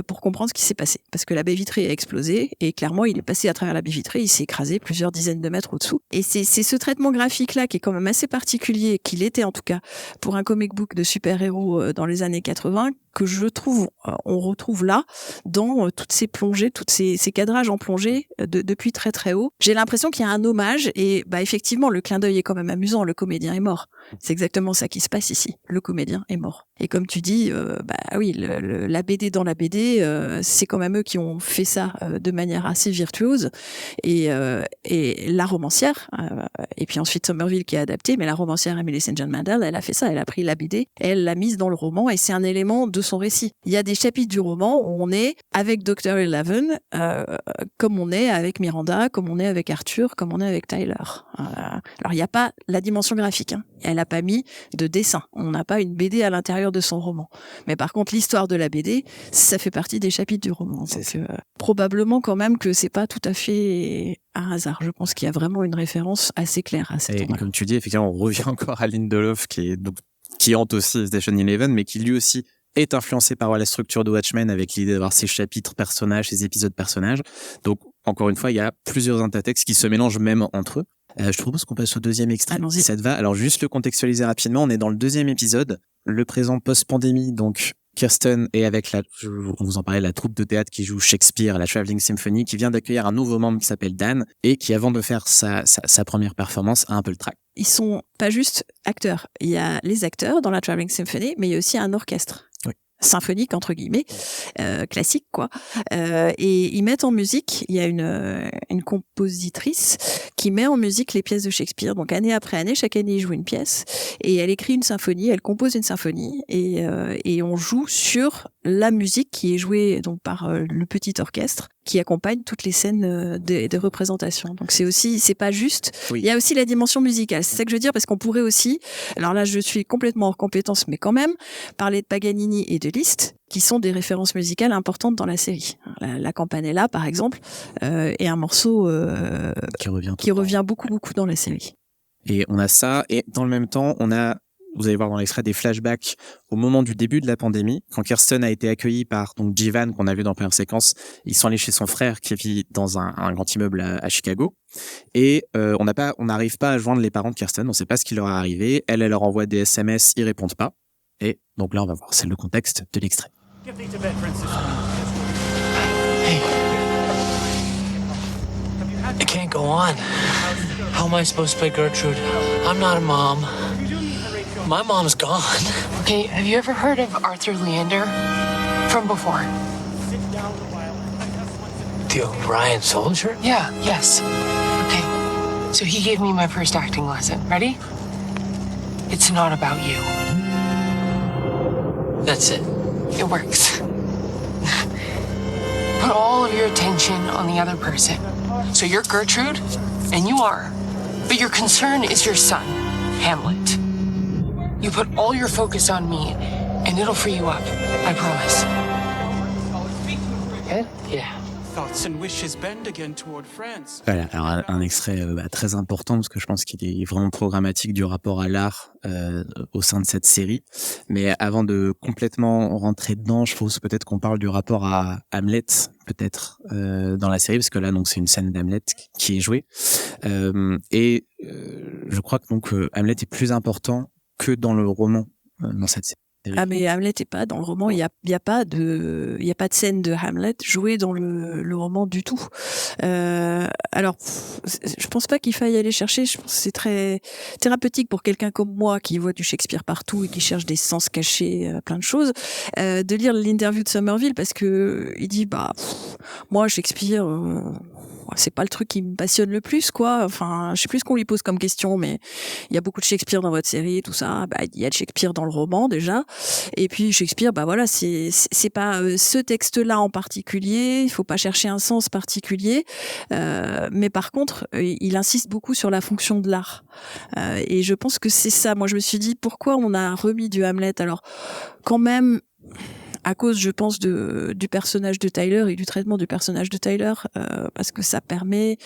pour comprendre ce qui s'est passé. Parce que la baie vitrée a explosé, et clairement, il est passé à travers la baie vitrée, il s'est écrasé plusieurs dizaines de mètres au-dessous. Et c'est ce traitement graphique-là qui est quand même assez particulier, qu'il était en tout cas pour un comic book de super-héros dans les années 80, que je trouve, on retrouve là, dans toutes ces plongées, tous ces cadrages en plongée depuis très très haut. J'ai l'impression qu'il y a un hommage, et effectivement, le clin d'œil est quand même amusant, le comédien est mort. C'est exactement ça qui se passe ici, le comédien est mort. Et comme tu dis, oui, la BD dans la BD, c'est quand même eux qui ont fait ça de manière assez virtuose, et la romancière, et puis ensuite Somerville qui a adapté, mais la romancière Emily St. John Mandel, elle a fait ça, elle a pris la BD, elle l'a mise dans le roman, et c'est un élément de son récit. Il y a des chapitres du roman où on est avec Dr. Eleven, comme on est avec Miranda, comme on est avec Arthur, comme on est avec Tyler. Alors il n'y a pas la dimension graphique, hein. Elle n'a pas mis de dessin. On n'a pas une BD à l'intérieur de son roman. Mais par contre, l'histoire de la BD, ça fait partie des chapitres du roman. Donc, probablement quand même que c'est pas tout à fait un hasard. Je pense qu'il y a vraiment une référence assez claire à cette Et comme tu dis, effectivement, on revient encore à Lindelof qui hante aussi Station 11, mais qui lui aussi est influencé par la structure de Watchmen avec l'idée d'avoir ses chapitres personnages, ses épisodes personnages. Donc, encore une fois, il y a plusieurs intertextes qui se mélangent même entre eux. Je te propose qu'on passe au deuxième extrait, Allons-y. si ça te va. Alors, juste le contextualiser rapidement, on est dans le deuxième épisode, le présent post-pandémie, donc Kirsten est avec on vous en parlait, la troupe de théâtre qui joue Shakespeare, la Traveling Symphony, qui vient d'accueillir un nouveau membre qui s'appelle Dan, et qui, avant de faire sa première performance, a un peu le trac. Ils sont pas juste acteurs. Il y a les acteurs dans la Traveling Symphony, mais il y a aussi un orchestre. Oui. Symphonique, entre guillemets, classique, quoi. Et ils mettent en musique, il y a une compositrice qui met en musique les pièces de Shakespeare. Donc, année après année, chaque année, ils jouent une pièce. Et elle écrit une symphonie, elle compose une symphonie. Et on joue sur la musique qui est jouée donc par le petit orchestre qui accompagne toutes les scènes des représentations. Donc c'est pas juste. Oui. Il y a aussi la dimension musicale. C'est ça que je veux dire, parce qu'on pourrait aussi, alors là je suis complètement hors compétence, mais quand même, parler de Paganini et de Liszt, qui sont des références musicales importantes dans la série. La Campanella, par exemple, est un morceau Qui revient beaucoup dans la série. Et on a ça, et dans le même temps, vous allez voir dans l'extrait des flashbacks au moment du début de la pandémie, quand Kirsten a été accueillie par donc Jivan, qu'on a vu dans la première séquence. Ils sont allés chez son frère qui vit dans un grand immeuble à Chicago, et on n'arrive pas à joindre les parents de Kirsten. On ne sait pas ce qui leur est arrivé. Elle leur envoie des SMS, ils répondent pas. Et donc là, on va voir, c'est le contexte de l'extrait. Hey. It can't go on. How am I supposed to play Gertrude? I'm not a mom. My mom's gone. Okay, have you ever heard of Arthur Leander? From before. The Orion Soldier? Yeah, yes. Okay, so he gave me my first acting lesson. Ready? It's not about you. That's it. It works. Put all of your attention on the other person. So you're Gertrude, and you are. But your concern is your son, Hamlet. You put all your focus on me, and it'll free you up. I promise. Good? Yeah. Thoughts and wishes bend again toward France. Voilà, alors un extrait très important parce que je pense qu'il est vraiment programmatique du rapport à l'art au sein de cette série. Mais avant de complètement rentrer dedans, je pense peut-être qu'on parle du rapport à Hamlet, peut-être dans la série, parce que là donc c'est une scène d'Hamlet qui est jouée. Je crois que donc Hamlet est plus important que dans le roman dans cette série. Ah mais Hamlet est pas dans le roman, il y a pas de scène de Hamlet jouée dans le roman du tout. Alors je pense pas qu'il faille aller chercher, je pense que c'est très thérapeutique pour quelqu'un comme moi qui voit du Shakespeare partout et qui cherche des sens cachés, plein de choses, de lire l'interview de Somerville, parce que il dit moi Shakespeare c'est pas le truc qui me passionne le plus, quoi. Enfin, je sais plus ce qu'on lui pose comme question, mais il y a beaucoup de Shakespeare dans votre série, tout ça. Il y a de Shakespeare dans le roman, déjà. Et puis, Shakespeare, voilà, c'est pas ce texte-là en particulier. Il faut pas chercher un sens particulier. Mais par contre, il insiste beaucoup sur la fonction de l'art. Et je pense que c'est ça. Moi, je me suis dit, pourquoi on a remis du Hamlet? Alors, quand même, à cause, je pense, du personnage de Tyler et du traitement du personnage de Tyler, parce que ça permet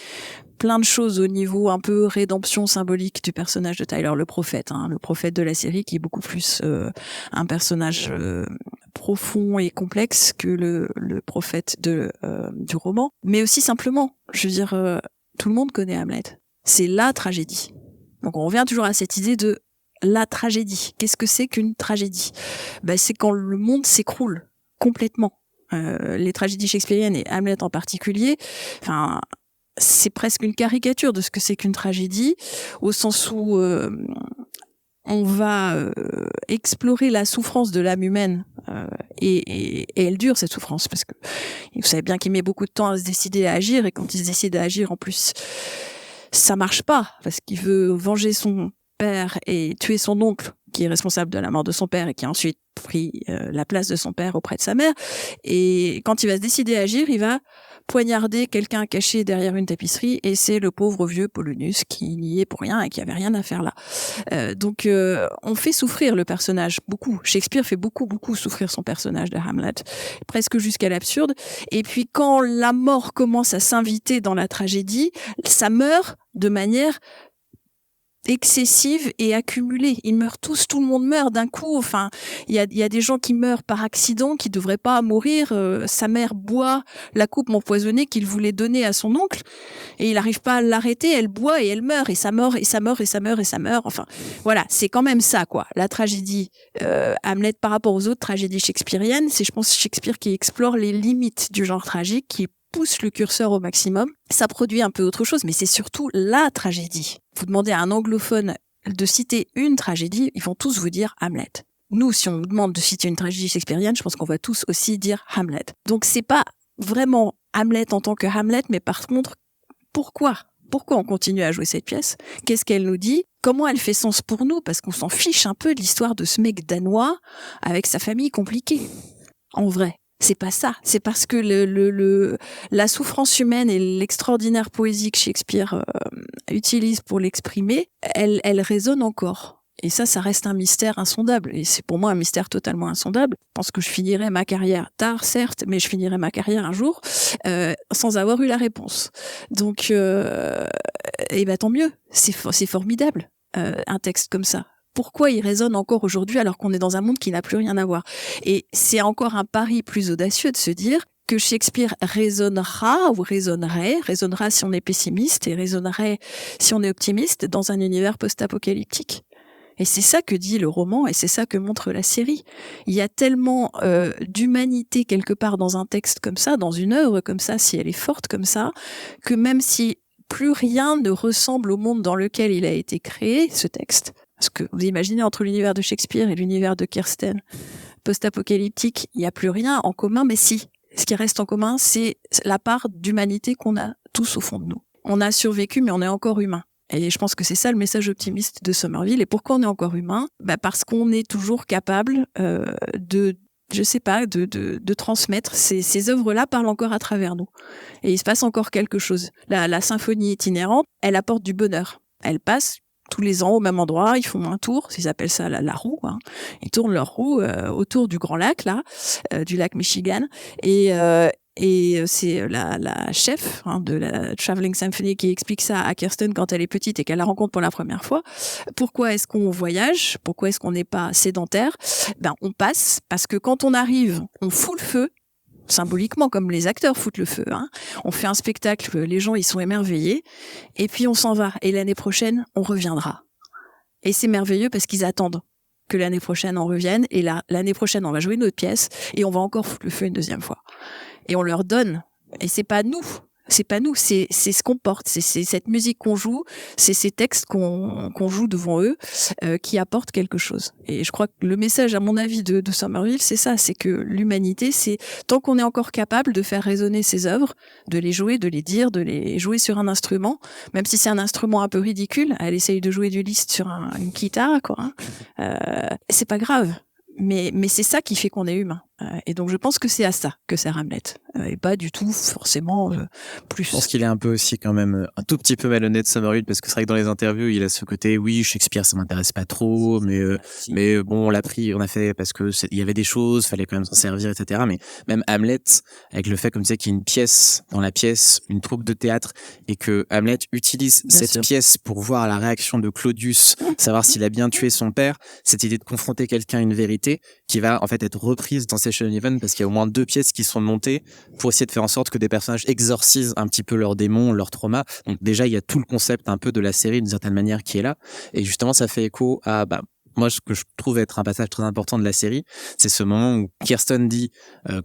plein de choses au niveau un peu rédemption symbolique du personnage de Tyler, le prophète de la série, qui est beaucoup plus un personnage profond et complexe que le prophète du roman. Mais aussi simplement, je veux dire, tout le monde connaît Hamlet. C'est la tragédie. Donc on revient toujours à cette idée de la tragédie. Qu'est-ce que c'est qu'une tragédie? C'est quand le monde s'écroule complètement. Les tragédies shakespeariennes et Hamlet en particulier, c'est presque une caricature de ce que c'est qu'une tragédie, au sens où on va explorer la souffrance de l'âme humaine, et elle dure, cette souffrance, parce que vous savez bien qu'il met beaucoup de temps à se décider à agir, et quand il se décide à agir, en plus, ça marche pas, parce qu'il veut venger son père et tuer son oncle qui est responsable de la mort de son père et qui a ensuite pris la place de son père auprès de sa mère. Et quand il va se décider à agir, il va poignarder quelqu'un caché derrière une tapisserie, et c'est le pauvre vieux Polonius qui n'y est pour rien et qui avait rien à faire là. Donc on fait souffrir le personnage beaucoup. Shakespeare fait beaucoup souffrir son personnage de Hamlet, presque jusqu'à l'absurde. Et puis quand la mort commence à s'inviter dans la tragédie, ça meurt de manière excessive et accumulée. Ils meurent tous, tout le monde meurt d'un coup. Enfin, il y a des gens qui meurent par accident, qui devraient pas mourir. Sa mère boit la coupe empoisonnée qu'il voulait donner à son oncle et il n'arrive pas à l'arrêter. Elle boit et elle meurt et ça meurt et ça meurt et ça meurt et ça meurt. Enfin, voilà, c'est quand même ça, quoi. La tragédie Hamlet par rapport aux autres tragédies shakespeariennes, c'est, je pense, Shakespeare qui explore les limites du genre tragique, qui pousse le curseur au maximum. Ça produit un peu autre chose, mais c'est surtout la tragédie. Vous demandez à un anglophone de citer une tragédie, ils vont tous vous dire Hamlet. Nous, si on nous demande de citer une tragédie shakespearienne, je pense qu'on va tous aussi dire Hamlet. Donc c'est pas vraiment Hamlet en tant que Hamlet, mais par contre, pourquoi on continue à jouer cette pièce? Qu'est-ce qu'elle nous dit? Comment elle fait sens pour nous? Parce qu'on s'en fiche un peu de l'histoire de ce mec danois avec sa famille compliquée. En vrai. C'est pas ça. C'est parce que la souffrance humaine et l'extraordinaire poésie que Shakespeare utilise pour l'exprimer, elle résonne encore. Et ça reste un mystère insondable. Et c'est pour moi un mystère totalement insondable. Je pense que je finirai ma carrière tard, certes, mais je finirai ma carrière un jour sans avoir eu la réponse. Donc, tant mieux. C'est formidable, un texte comme ça. Pourquoi il résonne encore aujourd'hui alors qu'on est dans un monde qui n'a plus rien à voir? Et c'est encore un pari plus audacieux de se dire que Shakespeare résonnera si on est pessimiste et résonnerait si on est optimiste dans un univers post-apocalyptique. Et c'est ça que dit le roman et c'est ça que montre la série. Il y a tellement d'humanité quelque part dans un texte comme ça, dans une œuvre comme ça, si elle est forte comme ça, que même si plus rien ne ressemble au monde dans lequel il a été créé, ce texte, parce que vous imaginez entre l'univers de Shakespeare et l'univers de Kirsten, post-apocalyptique, il n'y a plus rien en commun, mais si. Ce qui reste en commun, c'est la part d'humanité qu'on a tous au fond de nous. On a survécu, mais on est encore humain. Et je pense que c'est ça le message optimiste de Somerville. Et pourquoi on est encore humain? Parce qu'on est toujours capable de transmettre. Ces œuvres-là parlent encore à travers nous. Et il se passe encore quelque chose. La symphonie itinérante, elle apporte du bonheur. Elle passe tous les ans au même endroit, ils font un tour, ils appellent ça la roue, hein. Ils tournent leur roue autour du Grand Lac, là, du lac Michigan, et c'est la chef de la Traveling Symphony qui explique ça à Kirsten quand elle est petite et qu'elle la rencontre pour la première fois. Pourquoi est-ce qu'on voyage? Pourquoi est-ce qu'on n'est pas sédentaire? On passe, parce que quand on arrive, on fout le feu, symboliquement comme les acteurs foutent le feu, hein. On fait un spectacle, les gens ils sont émerveillés, et puis on s'en va. Et l'année prochaine, on reviendra. Et c'est merveilleux parce qu'ils attendent que l'année prochaine on revienne, et l'année prochaine on va jouer une autre pièce, et on va encore foutre le feu une deuxième fois. Et on leur donne, et c'est pas nous, c'est ce qu'on porte, c'est cette musique qu'on joue, c'est ces textes qu'on joue devant eux qui apportent quelque chose. Et je crois que le message, à mon avis, de Somerville, c'est ça, c'est que l'humanité, c'est tant qu'on est encore capable de faire résonner ses œuvres, de les jouer, de les dire, de les jouer sur un instrument, même si c'est un instrument un peu ridicule, elle essaye de jouer du Liszt sur une guitare, quoi, hein. C'est pas grave. Mais c'est ça qui fait qu'on est humain. Et donc je pense que c'est à ça que sert Hamlet. Et pas du tout forcément plus. Je pense qu'il est un peu aussi quand même un tout petit peu malhonnête, Somerville, parce que c'est vrai que dans les interviews, il a ce côté, oui, Shakespeare, ça m'intéresse pas trop, mais bon, on l'a pris, on a fait parce que il y avait des choses, fallait quand même s'en servir, etc. Mais même Hamlet, avec le fait, comme tu sais, qu'il y a une pièce dans la pièce, une troupe de théâtre, et que Hamlet utilise cette pièce pour voir la réaction de Claudius, savoir s'il a bien tué son père, cette idée de confronter quelqu'un à une vérité, qui va en fait être reprise dans Session Even, parce qu'il y a au moins 2 pièces qui sont montées pour essayer de faire en sorte que des personnages exorcisent un petit peu leurs démons, leurs traumas. Donc déjà, il y a tout le concept un peu de la série d'une certaine manière qui est là. Et justement, ça fait écho à, moi, ce que je trouve être un passage très important de la série, c'est ce moment où Kirsten dit,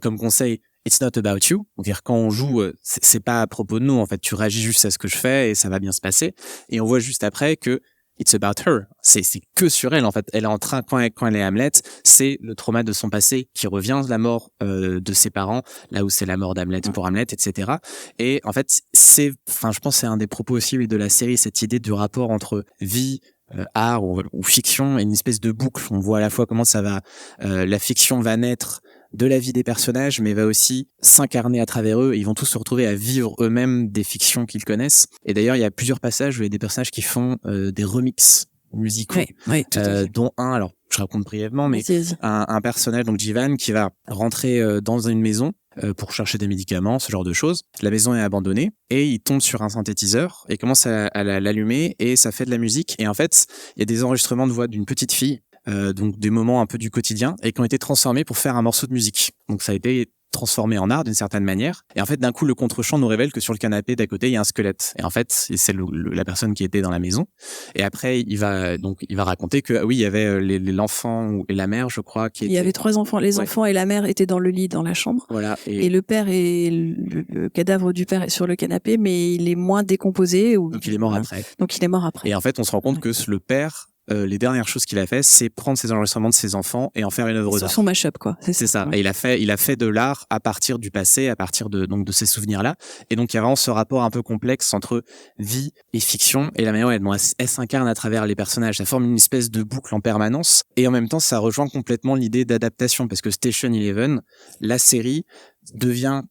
comme conseil, It's not about you. C'est-à-dire, quand on joue, c'est pas à propos de nous, en fait. Tu réagis juste à ce que je fais et ça va bien se passer. Et on voit juste après que It's about her. C'est que sur elle, en fait. Elle est en train, quand elle est Hamlet, c'est le trauma de son passé qui revient, la mort de ses parents, là où c'est la mort d'Hamlet pour Hamlet, etc. Et en fait, je pense que c'est un des propos aussi de la série, cette idée du rapport entre vie, art ou fiction, et une espèce de boucle. On voit à la fois comment ça va, la fiction va naître de la vie des personnages, mais va aussi s'incarner à travers eux. Ils vont tous se retrouver à vivre eux-mêmes des fictions qu'ils connaissent. Et d'ailleurs, il y a plusieurs passages où il y a des personnages qui font des remixes musicaux, oui, dont un, alors je raconte brièvement, mais un personnage, donc Jivan, qui va rentrer dans une maison pour chercher des médicaments, ce genre de choses. La maison est abandonnée et il tombe sur un synthétiseur et commence à l'allumer et ça fait de la musique. Et en fait, il y a des enregistrements de voix d'une petite fille, donc des moments un peu du quotidien et qui ont été transformés pour faire un morceau de musique. Donc ça a été transformé en art d'une certaine manière. Et en fait, d'un coup, le contre-champ nous révèle que sur le canapé d'à côté, il y a un squelette. Et en fait, c'est la personne qui était dans la maison. Et après, il va raconter que oui, il y avait l'enfant et la mère, je crois, qui étaient... Il y avait 3 enfants. Les enfants et la mère étaient dans le lit, dans la chambre. Voilà. Et le père le cadavre du père est sur le canapé, mais il est moins décomposé. Donc il est mort après. Donc il est mort après. Et en fait, on se rend compte que le père, les dernières choses qu'il a fait, c'est prendre ces enregistrements de ses enfants et en faire une œuvre d'art. Son mash-up, quoi. C'est ça. Ouais. Et il a fait de l'art à partir du passé, à partir de ces souvenirs-là. Et donc, il y a vraiment ce rapport un peu complexe entre vie et fiction et la manière dont elle s'incarne à travers les personnages. Ça forme une espèce de boucle en permanence. Et en même temps, ça rejoint complètement l'idée d'adaptation parce que Station 11, la série, devient,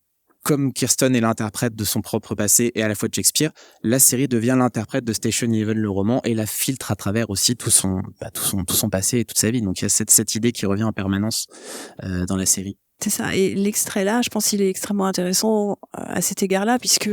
comme Kirsten est l'interprète de son propre passé et à la fois de Shakespeare, la série devient l'interprète de Station 11, le roman, et la filtre à travers aussi tout son passé et toute sa vie. Donc il y a cette idée qui revient en permanence dans la série. C'est ça. Et l'extrait là, je pense qu'il est extrêmement intéressant à cet égard-là, puisque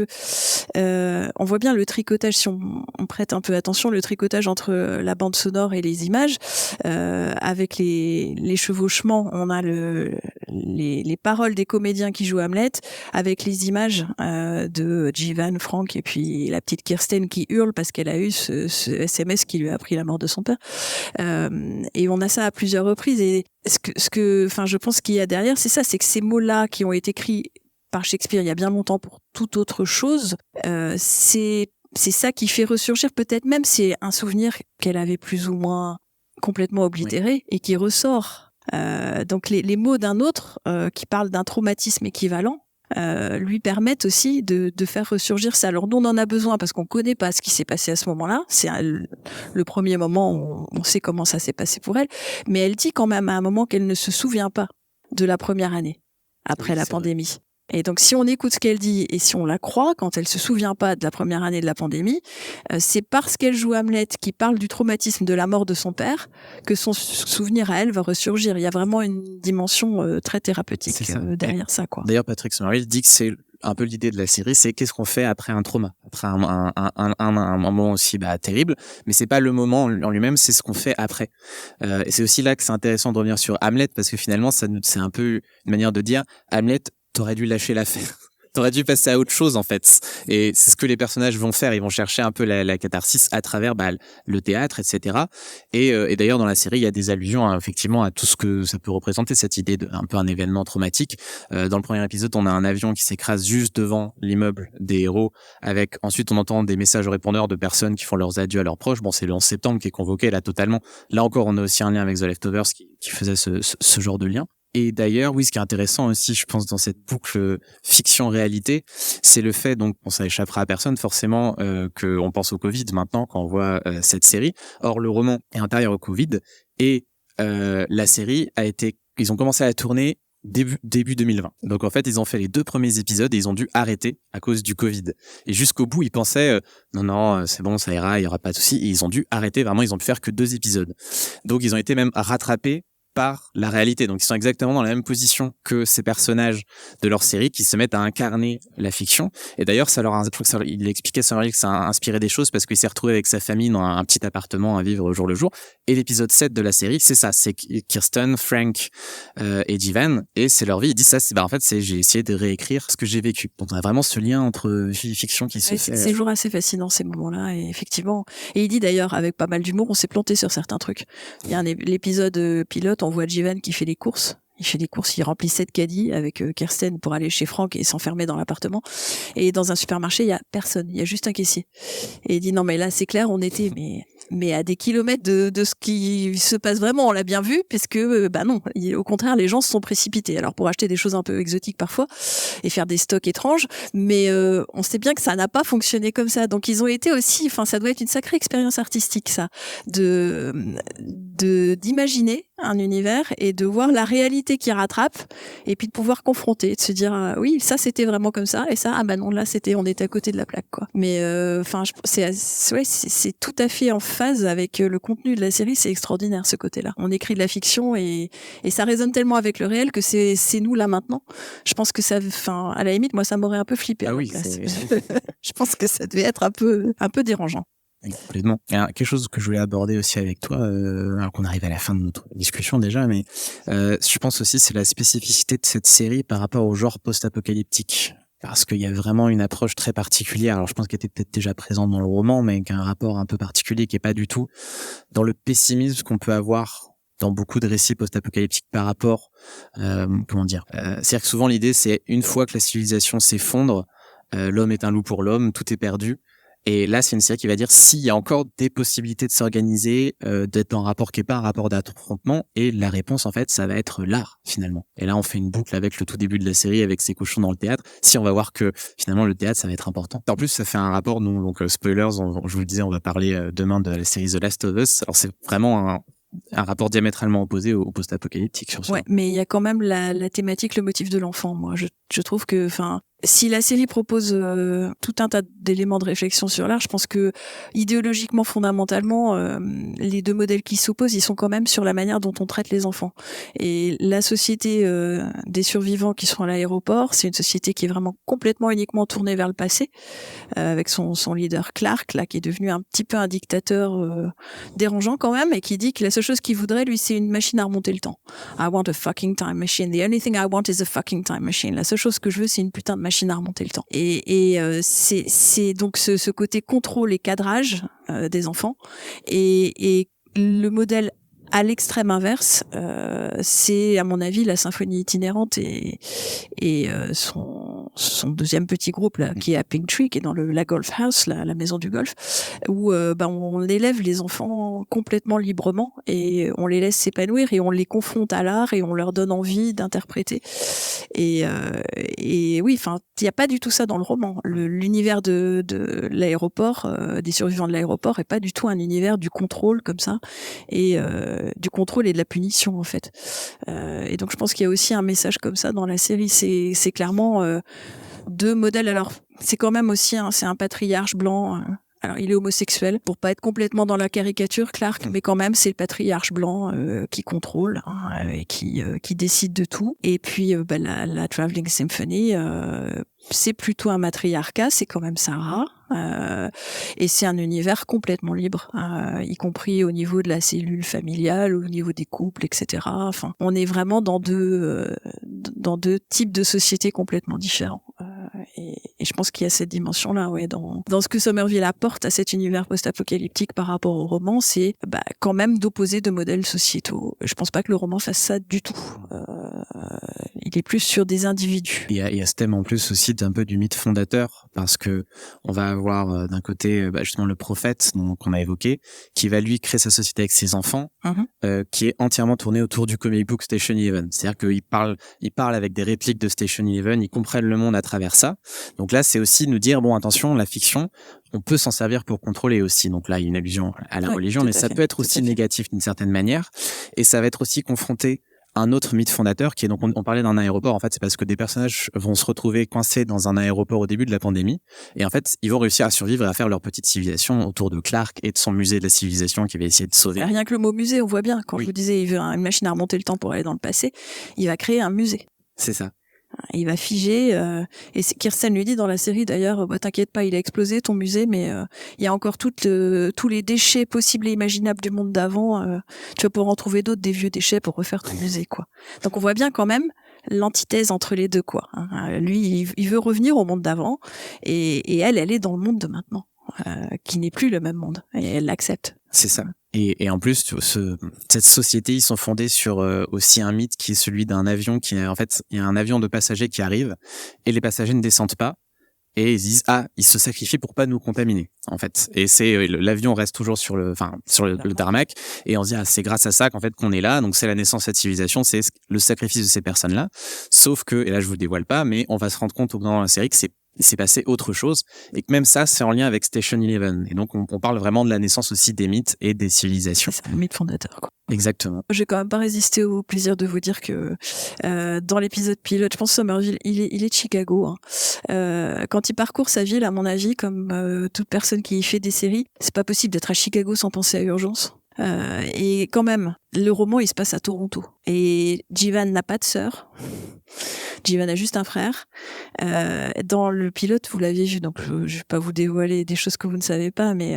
on voit bien le tricotage, si on prête un peu attention, le tricotage entre la bande sonore et les images, avec les chevauchements. On a les paroles des comédiens qui jouent Hamlet, avec les images de Jivan, Frank et puis la petite Kirsten qui hurle parce qu'elle a eu ce SMS qui lui a appris la mort de son père. Et on a ça à plusieurs reprises. Et je pense qu'il y a derrière, c'est ça, c'est que ces mots-là qui ont été écrits par Shakespeare il y a bien longtemps pour toute autre chose, c'est ça qui fait ressurgir, peut-être même c'est un souvenir qu'elle avait plus ou moins complètement oblitéré et qui ressort. Donc les mots d'un autre qui parle d'un traumatisme équivalent lui permettent aussi de faire ressurgir ça. Alors nous on en a besoin parce qu'on connaît pas ce qui s'est passé à ce moment-là. C'est le premier moment où on sait comment ça s'est passé pour elle, mais elle dit quand même à un moment qu'elle ne se souvient pas de la première année après la pandémie. Vrai. Et donc, si on écoute ce qu'elle dit et si on la croit, quand elle se souvient pas de la première année de la pandémie, c'est parce qu'elle joue Hamlet qui parle du traumatisme de la mort de son père que son souvenir à elle va ressurgir. Il y a vraiment une dimension très thérapeutique derrière ça, quoi. D'ailleurs, Patrick Somerville dit que c'est un peu l'idée de la série, c'est qu'est-ce qu'on fait après un trauma, après un moment aussi terrible, mais c'est pas le moment en lui-même, c'est ce qu'on fait après. Et c'est aussi là que c'est intéressant de revenir sur Hamlet parce que finalement, c'est un peu une manière de dire Hamlet. T'aurais dû lâcher l'affaire. T'aurais dû passer à autre chose, en fait. Et c'est ce que les personnages vont faire. Ils vont chercher un peu la catharsis à travers le théâtre, etc. Et d'ailleurs, dans la série, il y a des allusions, effectivement, à tout ce que ça peut représenter, cette idée d'un peu un événement traumatique. Dans le premier épisode, on a un avion qui s'écrase juste devant l'immeuble des héros. Ensuite, on entend des messages au répondeur de personnes qui font leurs adieux à leurs proches. Bon, c'est le 11 septembre qui est convoqué, là, totalement. Là encore, on a aussi un lien avec The Leftovers qui faisait ce genre de lien. Et d'ailleurs, oui, ce qui est intéressant aussi, je pense, dans cette boucle fiction-réalité, c'est le fait, donc, bon, ça échappera à personne, forcément, qu'on pense au Covid maintenant quand on voit cette série. Or, le roman est antérieur au Covid et la série ils ont commencé à la tourner début 2020. Donc, en fait, ils ont fait les 2 premiers épisodes et ils ont dû arrêter à cause du Covid. Et jusqu'au bout, ils pensaient, non, c'est bon, ça ira, il y aura pas de souci. Et ils ont dû arrêter, vraiment, ils ont pu faire que 2 épisodes. Donc, ils ont été même rattrapés par la réalité. Donc, ils sont exactement dans la même position que ces personnages de leur série qui se mettent à incarner la fiction. Et d'ailleurs, il expliquait que ça a inspiré des choses parce qu'il s'est retrouvé avec sa famille dans un petit appartement à vivre au jour le jour. Et l'épisode 7 de la série, c'est ça. C'est Kirsten, Frank et Jivan. Et c'est leur vie. Ils disent ça, en fait, j'ai essayé de réécrire ce que j'ai vécu. Donc, on a vraiment ce lien entre vie et fiction qui se fait. C'est toujours assez fascinant, ces moments-là. Et effectivement. Et il dit d'ailleurs, avec pas mal d'humour, on s'est planté sur certains trucs. Il y a l'épisode pilote, on voit Jivan qui fait les courses. Il remplit 7 caddies avec Kirsten pour aller chez Frank et s'enfermer dans l'appartement. Et dans un supermarché, il y a personne. Il y a juste un caissier. Et il dit non, mais là, c'est clair, on était, mais à des kilomètres de ce qui se passe vraiment. On l'a bien vu, puisque, non. Au contraire, les gens se sont précipités. Alors, pour acheter des choses un peu exotiques parfois et faire des stocks étranges. Mais, on sait bien que ça n'a pas fonctionné comme ça. Donc, ils ont été aussi, ça doit être une sacrée expérience artistique, ça, d'imaginer un univers et de voir la réalité qui rattrape et puis de pouvoir confronter, de se dire oui, ça c'était vraiment comme ça et ça ah bah non, là on était à côté de la plaque quoi. Mais enfin c'est tout à fait en phase avec le contenu de la série, c'est extraordinaire ce côté-là. On écrit de la fiction et ça résonne tellement avec le réel que c'est nous là maintenant. Je pense que ça, enfin à la limite moi ça m'aurait un peu flippé. Ah oui, je pense que ça devait être un peu dérangeant. Complètement. Alors, quelque chose que je voulais aborder aussi avec toi, alors qu'on arrive à la fin de notre discussion déjà, mais je pense aussi c'est la spécificité de cette série par rapport au genre post-apocalyptique. Parce qu'il y a vraiment une approche très particulière. Alors je pense qu'elle était peut-être déjà présente dans le roman, mais qu'un rapport un peu particulier qui est pas du tout dans le pessimisme qu'on peut avoir dans beaucoup de récits post-apocalyptiques par rapport, c'est-à-dire que souvent l'idée c'est une fois que la civilisation s'effondre, l'homme est un loup pour l'homme, tout est perdu. Et là, c'est une série qui va dire s'il y a encore des possibilités de s'organiser, d'être en rapport qui est pas un rapport d'affrontement. Et la réponse, en fait, ça va être l'art, finalement. Et là, on fait une boucle avec le tout début de la série, avec ces cochons dans le théâtre. Si on va voir que, finalement, le théâtre, ça va être important. En plus, ça fait un rapport, nous, donc, spoilers, je vous le disais, on va parler demain de la série The Last of Us. Alors, c'est vraiment un rapport diamétralement opposé au post-apocalyptique sur ça. Ouais, mais il y a quand même la thématique, le motif de l'enfant. Moi, je trouve que, enfin, si la série propose tout un tas d'éléments de réflexion sur l'art, je pense que idéologiquement, fondamentalement, les deux modèles qui s'opposent, ils sont quand même sur la manière dont on traite les enfants. Et la société des survivants qui sont à l'aéroport, c'est une société qui est vraiment complètement uniquement tournée vers le passé, avec son leader Clark, là, qui est devenu un petit peu un dictateur dérangeant quand même, et qui dit que la seule chose qu'il voudrait, lui, c'est une machine à remonter le temps. I want a fucking time machine. The only thing I want is a fucking time machine. La seule chose que je veux, c'est une putain de machine à remonter le temps. Et c'est donc ce côté contrôle et cadrage des enfants. Et le modèle à l'extrême inverse, c'est à mon avis la symphonie itinérante et son deuxième petit groupe là, qui est à Pinktree, qui est dans la Golf House, la maison du golf, où on élève les enfants complètement librement et on les laisse s'épanouir et on les confronte à l'art et on leur donne envie d'interpréter. Et oui, enfin, il n'y a pas du tout ça dans le roman. L'univers de l'aéroport, des survivants de l'aéroport, est pas du tout un univers du contrôle comme ça et du contrôle et de la punition en fait. Et donc je pense qu'il y a aussi un message comme ça dans la série. C'est clairement deux modèles. Alors c'est quand même aussi c'est un patriarche blanc. Alors il est homosexuel pour pas être complètement dans la caricature, Clark, mais quand même c'est le patriarche blanc qui contrôle et qui décide de tout. Et puis la Traveling Symphony, c'est plutôt un matriarcat, c'est quand même Sarah. Et c'est un univers complètement libre, y compris au niveau de la cellule familiale, au niveau des couples, etc. Enfin, on est vraiment dans deux types de sociétés complètement différents. Et je pense qu'il y a cette dimension-là, ouais, dans ce que Somerville apporte à cet univers post-apocalyptique par rapport au roman, c'est quand même d'opposer deux modèles sociétaux. Je pense pas que le roman fasse ça du tout. Il est plus sur des individus. Il y a ce thème en plus aussi d'un peu du mythe fondateur, parce que on va avoir d'un côté justement le prophète qu'on a évoqué, qui va lui créer sa société avec ses enfants, qui est entièrement tourné autour du comic book Station Eleven. C'est-à-dire qu'il parle avec des répliques de Station Eleven, ils comprennent le monde à travers ça. Donc là, c'est aussi nous dire, bon, attention, la fiction, on peut s'en servir pour contrôler aussi. Donc là, il y a une allusion à la religion, mais ça peut être aussi négatif d'une certaine manière. Et ça va être aussi confronté à un autre mythe fondateur qui est, donc, on parlait d'un aéroport. En fait, c'est parce que des personnages vont se retrouver coincés dans un aéroport au début de la pandémie. Et en fait, ils vont réussir à survivre et à faire leur petite civilisation autour de Clark et de son musée de la civilisation qui va essayer de sauver. Rien que le mot musée, on voit bien. Quand je vous disais, il veut une machine à remonter le temps pour aller dans le passé, il va créer un musée. C'est ça. Il va figer, et Kirsten lui dit dans la série d'ailleurs, t'inquiète pas, il a explosé ton musée, mais il y a encore tous les déchets possibles et imaginables du monde d'avant. Tu vas pouvoir en trouver d'autres, des vieux déchets pour refaire ton musée, quoi. Donc on voit bien quand même l'antithèse entre les deux, quoi. Lui, il veut revenir au monde d'avant, et elle est dans le monde de maintenant, qui n'est plus le même monde, et elle l'accepte. C'est ça. Et en plus, cette société, ils sont fondés sur aussi un mythe qui est celui d'un avion qui est, en fait, il y a un avion de passagers qui arrive et les passagers ne descendent pas et ils disent ils se sacrifient pour pas nous contaminer, en fait. Et c'est l'avion reste toujours sur le tarmac et on se dit c'est grâce à ça qu'en fait qu'on est là. Donc c'est la naissance de cette civilisation, c'est le sacrifice de ces personnes-là. Sauf que, et là je vous le dévoile pas, mais on va se rendre compte au bout de la série que c'est il s'est passé autre chose, et que même ça, c'est en lien avec Station 11. Et donc, on parle vraiment de la naissance aussi des mythes et des civilisations. C'est un mythe fondateur, quoi. Exactement. J'ai quand même pas résisté au plaisir de vous dire que dans l'épisode pilote, je pense que Somerville, il est de Chicago. Hein. Quand il parcourt sa ville, à mon avis, comme toute personne qui fait des séries, c'est pas possible d'être à Chicago sans penser à Urgence. Et quand même, le roman il se passe à Toronto et Jivan n'a pas de sœur. Jivan a juste un frère. Dans le pilote, vous l'aviez vu, donc je vais pas vous dévoiler des choses que vous ne savez pas, mais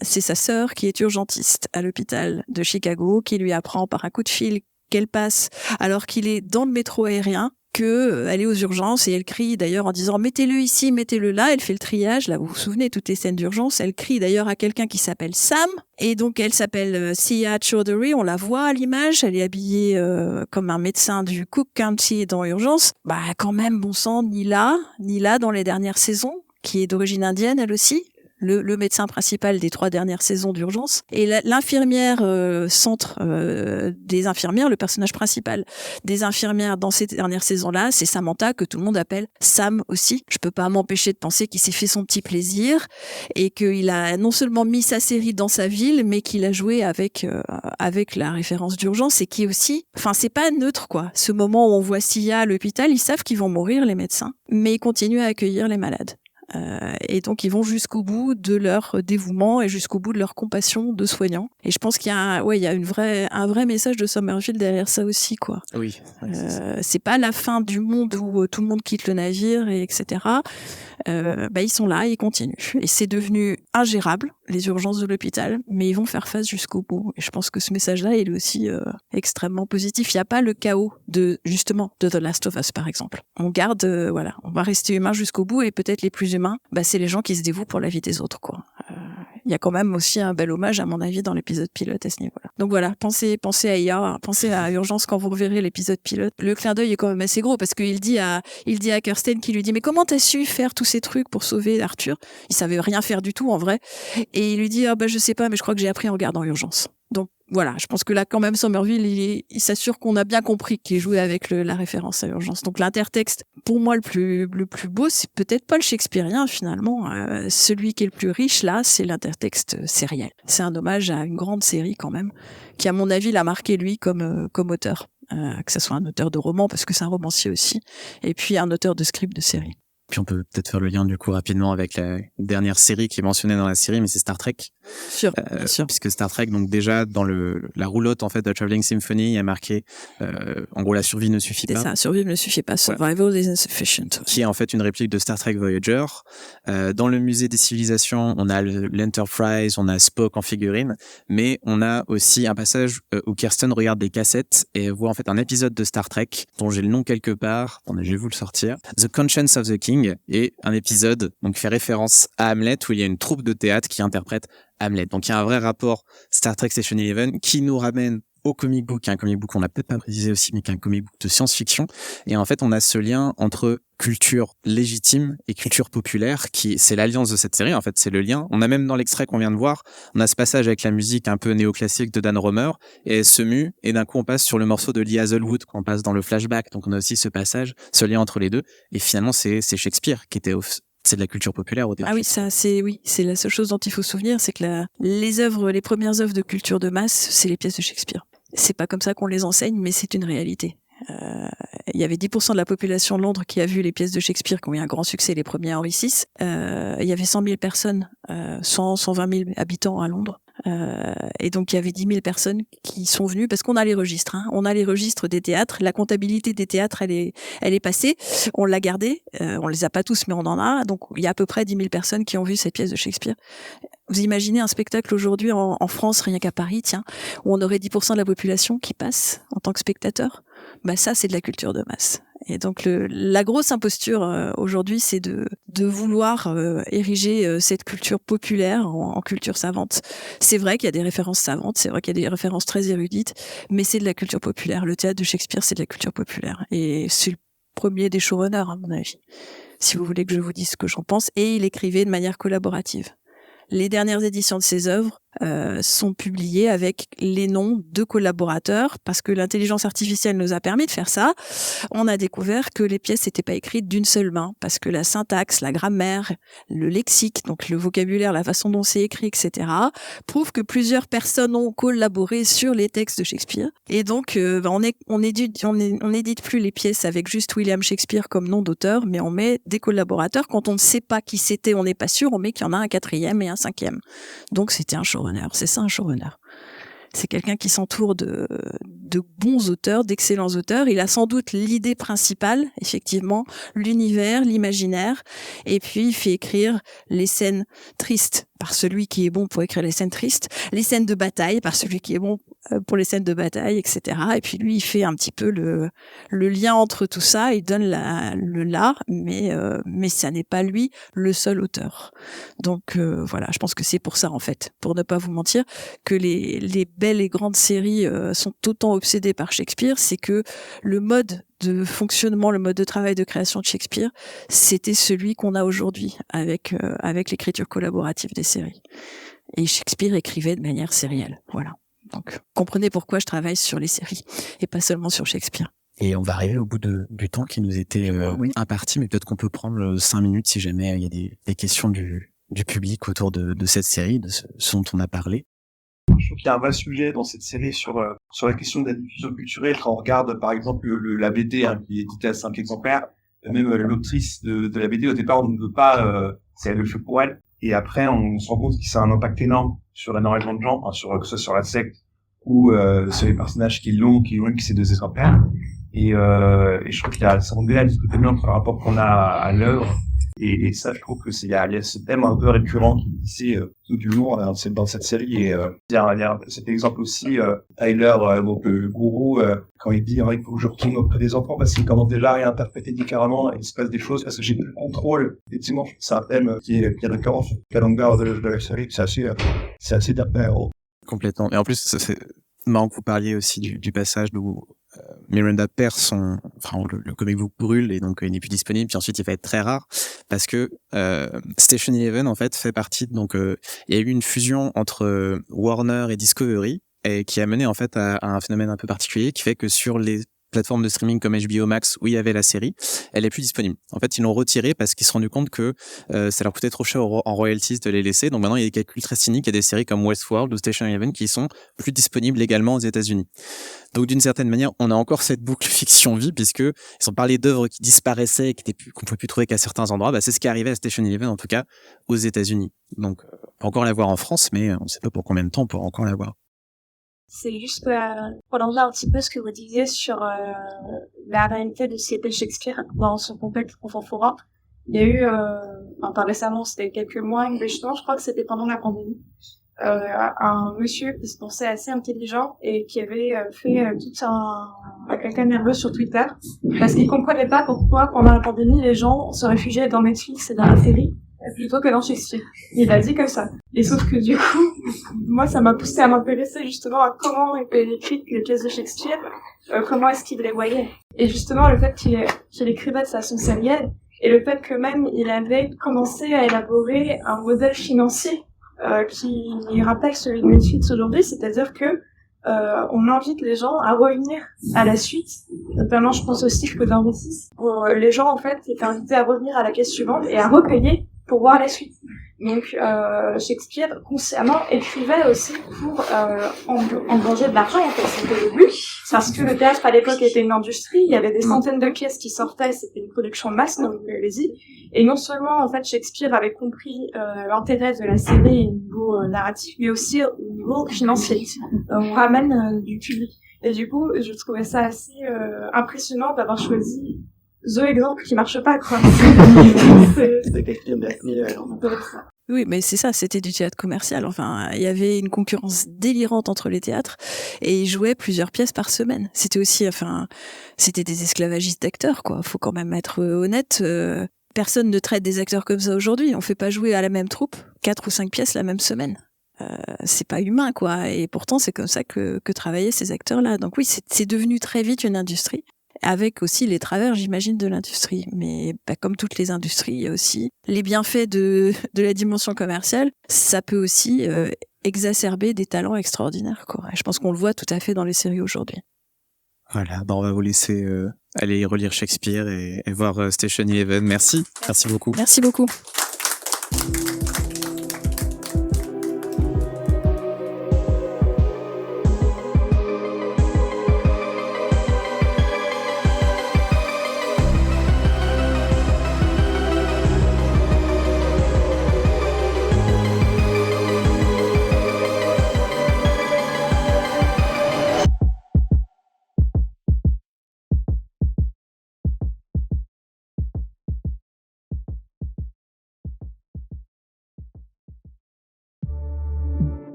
c'est sa sœur qui est urgentiste à l'hôpital de Chicago, qui lui apprend par un coup de fil qu'elle passe alors qu'il est dans le métro aérien, elle est aux urgences et elle crie d'ailleurs en disant mettez-le ici, mettez-le là. Elle fait le triage, là vous vous souvenez, toutes les scènes d'urgence. Elle crie d'ailleurs à quelqu'un qui s'appelle Sam et donc elle s'appelle Sia Chowdhury. On la voit à l'image, elle est habillée comme un médecin du Cook County dans Urgence. Bah quand même, bon sang, ni là dans les dernières saisons, qui est d'origine indienne elle aussi. Le médecin principal des 3 dernières saisons d'Urgence et l'infirmière centre des infirmières, le personnage principal des infirmières dans ces dernières saisons-là, c'est Samantha que tout le monde appelle Sam aussi. Je peux pas m'empêcher de penser qu'il s'est fait son petit plaisir et qu'il a non seulement mis sa série dans sa ville, mais qu'il a joué avec la référence d'Urgence et qui aussi, enfin c'est pas neutre quoi. Ce moment où on voit Sia à l'hôpital, ils savent qu'ils vont mourir les médecins, mais ils continuent à accueillir les malades. Et donc ils vont jusqu'au bout de leur dévouement et jusqu'au bout de leur compassion de soignants. Et je pense qu'il y a un vrai message de Somerville derrière ça aussi quoi. Oui. C'est pas la fin du monde où tout le monde quitte le navire et etc. Ils sont là, ils continuent. Et c'est devenu ingérable les urgences de l'hôpital, mais ils vont faire face jusqu'au bout. Et je pense que ce message-là, il est aussi extrêmement positif. Il n'y a pas le chaos de The Last of Us, par exemple. On garde, on va rester humain jusqu'au bout et peut-être les plus humains, c'est les gens qui se dévouent pour la vie des autres, quoi. Il y a quand même aussi un bel hommage, à mon avis, dans l'épisode pilote à ce niveau-là. Donc voilà, pensez à IA, pensez à Urgence quand vous reverrez l'épisode pilote. Le clin d'œil est quand même assez gros parce qu'il dit à Kirsten qui lui dit mais comment t'as su faire tous ces trucs pour sauver Arthur? Il savait rien faire du tout en vrai. Et il lui dit je sais pas mais je crois que j'ai appris en regardant Urgence. Donc voilà, je pense que là quand même Somerville il s'assure qu'on a bien compris qu'il jouait avec la référence à Urgence. Donc l'intertexte, pour moi le plus beau, c'est peut-être pas le shakespearien finalement. Celui qui est le plus riche là, c'est l'intertexte sériel. C'est un hommage à une grande série quand même, qui à mon avis l'a marqué lui comme auteur. Que ce soit un auteur de roman parce que c'est un romancier aussi, et puis un auteur de script de série. Puis on peut peut-être faire le lien du coup rapidement avec la dernière série qui est mentionnée dans la série, mais c'est Star Trek. Bien sûr. Puisque Star Trek, donc déjà dans la roulotte en fait de Traveling Symphony, il y a marqué en gros la survie ne suffit pas. C'est ça, survivre ne suffit pas. Survival is insufficient. Qui est en fait une réplique de Star Trek Voyager. Dans le musée des civilisations, on a l'Enterprise, on a Spock en figurine, mais on a aussi un passage où Kirsten regarde des cassettes et voit en fait un épisode de Star Trek dont j'ai le nom quelque part. Attendez, je vais vous le sortir. The Conscience of the King. Et un épisode donc fait référence à Hamlet où il y a une troupe de théâtre qui interprète Hamlet. Donc il y a un vrai rapport Star Trek Station 11 qui nous ramène au comic book, un comic book qu'on n'a peut-être pas précisé aussi, mais qui est un comic book de science-fiction. Et en fait, on a ce lien entre culture légitime et culture populaire c'est l'alliance de cette série. En fait, c'est le lien. On a même dans l'extrait qu'on vient de voir, on a ce passage avec la musique un peu néoclassique de Dan Romer et elle se mue et d'un coup on passe sur le morceau de Lee Hazelwood quand on passe dans le flashback. Donc on a aussi ce passage, ce lien entre les deux. Et finalement, c'est Shakespeare qui était c'est de la culture populaire au début. Ah oui, c'est la seule chose dont il faut se souvenir, c'est que les premières œuvres de culture de masse, c'est les pièces de Shakespeare. C'est pas comme ça qu'on les enseigne, mais c'est une réalité. Il y avait 10% de la population de Londres qui a vu les pièces de Shakespeare qui ont eu un grand succès, les premiers Henri VI. Il y avait 100 000 personnes, 120 000 habitants à Londres. Et donc il y avait 10 000 personnes qui sont venues parce qu'on a les registres. On a les registres des théâtres. La comptabilité des théâtres, elle est passée. On l'a gardée. On les a pas tous, mais on en a. Donc il y a à peu près 10 000 personnes qui ont vu cette pièce de Shakespeare. Vous imaginez un spectacle aujourd'hui en France, rien qu'à Paris, où on aurait 10% de la population qui passe en tant que spectateur. Ça, c'est de la culture de masse. Et donc la grosse imposture aujourd'hui, c'est de vouloir ériger cette culture populaire en culture savante. C'est vrai qu'il y a des références savantes, c'est vrai qu'il y a des références très érudites, mais c'est de la culture populaire. Le théâtre de Shakespeare, c'est de la culture populaire. Et c'est le premier des showrunners, à mon avis, si vous voulez que je vous dise ce que j'en pense. Et il écrivait de manière collaborative. Les dernières éditions de ses œuvres, sont publiées avec les noms de collaborateurs, parce que l'intelligence artificielle nous a permis de faire ça. On a découvert que les pièces n'étaient pas écrites d'une seule main, parce que la syntaxe, la grammaire, le lexique, donc le vocabulaire, la façon dont c'est écrit, etc., prouve que plusieurs personnes ont collaboré sur les textes de Shakespeare. Et donc, on n'édite plus les pièces avec juste William Shakespeare comme nom d'auteur, mais on met des collaborateurs. Quand on ne sait pas qui c'était, on n'est pas sûr, on met qu'il y en a un 4e et un 5e. Donc, c'était un showrunner. C'est ça, un showrunner. C'est quelqu'un qui s'entoure de bons auteurs, d'excellents auteurs. Il a sans doute l'idée principale, effectivement, l'univers, l'imaginaire, et puis il fait écrire les scènes tristes par celui qui est bon pour écrire les scènes tristes, les scènes de bataille par celui qui est bon pour les scènes de bataille, etc. Et puis lui, il fait un petit peu le lien entre tout ça, il donne le là, mais ça n'est pas lui le seul auteur. Donc voilà, je pense que c'est pour ça, en fait, pour ne pas vous mentir, que les belles et grandes séries sont autant obsédées par Shakespeare, c'est que le mode de fonctionnement, le mode de travail de création de Shakespeare, c'était celui qu'on a aujourd'hui avec l'écriture collaborative des séries. Et Shakespeare écrivait de manière sérielle, voilà. Donc, comprenez pourquoi je travaille sur les séries et pas seulement sur Shakespeare. Et on va arriver au bout du temps qui nous était imparti, mais peut-être qu'on peut prendre 5 minutes si jamais il y a des questions du public autour de cette série, de ce dont on a parlé. Je trouve qu'il y a un vrai sujet dans cette série sur la question de la diffusion culturelle. Quand on regarde, par exemple, la BD, qui est éditée à 5 exemplaires, même l'autrice de la BD, au départ, on ne veut pas, c'est elle le fait pour elle. Et après, on se rend compte que ça a un impact énorme sur énormément de gens, que ce soit sur la secte ou sur les personnages qui l'ont, que c'est 2 exemplaires. Et je trouve qu'il y a ça rend bien discuter bien entre le rapport qu'on a à l'œuvre. Et ça, je trouve que il y a ce thème un peu récurrent qui ici tout du long dans cette série. Et il y a cet exemple aussi, Tyler, donc le gourou, quand il dit il faut que je retourne auprès des enfants parce qu'ils commencent déjà à réinterpréter différemment, et il se passe des choses parce que j'ai plus le contrôle. Effectivement, c'est un thème qui est récurrent sur la longueur de la série. C'est assez d'affaires. Complètement. Et en plus, c'est marrant que vous parliez aussi du passage où Miranda perd le comic book brûle et donc il n'est plus disponible, puis ensuite il va être très rare parce que Station Eleven en fait fait partie donc il y a eu une fusion entre Warner et Discovery et qui a mené en fait à un phénomène un peu particulier qui fait que sur les plateformes de streaming comme HBO Max où il y avait la série, elle est plus disponible. En fait, ils l'ont retirée parce qu'ils se sont rendu compte que ça leur coûtait trop cher en royalties de les laisser. Donc maintenant, il y a des calculs très cyniques. Il y a des séries comme Westworld ou Station Eleven qui sont plus disponibles légalement aux États-Unis. Donc d'une certaine manière, on a encore cette boucle fiction-vie puisque ils ont parlé d'œuvres qui disparaissaient et qu'on pouvait plus trouver qu'à certains endroits. C'est ce qui est arrivé à Station Eleven, en tout cas aux États-Unis. Donc on peut encore la voir en France, mais on ne sait pas pour combien de temps on pourra encore la voir. C'est juste pour lancer un petit peu ce que vous disiez sur la réalité de C.P. Shakespeare dans son contexte contemporain. Il y a eu, pas récemment, c'était quelques mois, je crois que c'était pendant la pandémie, un monsieur qui se pensait assez intelligent et qui avait fait tout un caca nerveux sur Twitter parce qu'il comprenait pas pourquoi pendant la pandémie les gens se réfugiaient dans Netflix et dans la série plutôt que dans Shakespeare. Il a dit comme ça. Et sauf que du coup, moi ça m'a poussé à m'intéresser justement à comment étaient écrites les pièces de Shakespeare, comment est-ce qu'il les voyait. Et justement le fait qu'il écrivait de façon sérielle et le fait que même il avait commencé à élaborer un modèle financier qui rappelle celui de Netflix aujourd'hui, c'est-à-dire que on invite les gens à revenir à la suite, notamment je pense au cycle d'Investis, où les gens en fait étaient invités à revenir à la caisse suivante et à repayer pour voir la suite. Donc Shakespeare consciemment écrivait aussi pour engranger de l'argent, en fait, c'était le but, parce que le théâtre à l'époque était une industrie, il y avait des centaines de pièces qui sortaient, c'était une production de masse, donc allez-y. Et non seulement en fait Shakespeare avait compris l'intérêt de la série au niveau narratif, mais aussi au niveau financier. On ramène du public. Et du coup, je trouvais ça assez impressionnant d'avoir choisi The exemple qui marche pas, quoi. Oui, mais c'est ça, c'était du théâtre commercial. Enfin, il y avait une concurrence délirante entre les théâtres et ils jouaient plusieurs pièces par semaine. C'était aussi, c'était des esclavagistes d'acteurs, quoi. Faut quand même être honnête. Personne ne traite des acteurs comme ça aujourd'hui. On fait pas jouer à la même troupe 4 ou 5 pièces la même semaine. C'est pas humain, quoi. Et pourtant, c'est comme ça que travaillaient ces acteurs-là. Donc oui, c'est devenu très vite une industrie. Avec aussi les travers, j'imagine, de l'industrie. Mais comme toutes les industries, il y a aussi les bienfaits de la dimension commerciale. Ça peut aussi exacerber des talents extraordinaires, quoi. Et je pense qu'on le voit tout à fait dans les séries aujourd'hui. Voilà, on va vous laisser aller relire Shakespeare et voir Station Eleven. Merci beaucoup. Merci beaucoup.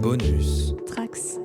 Bonus. Trax.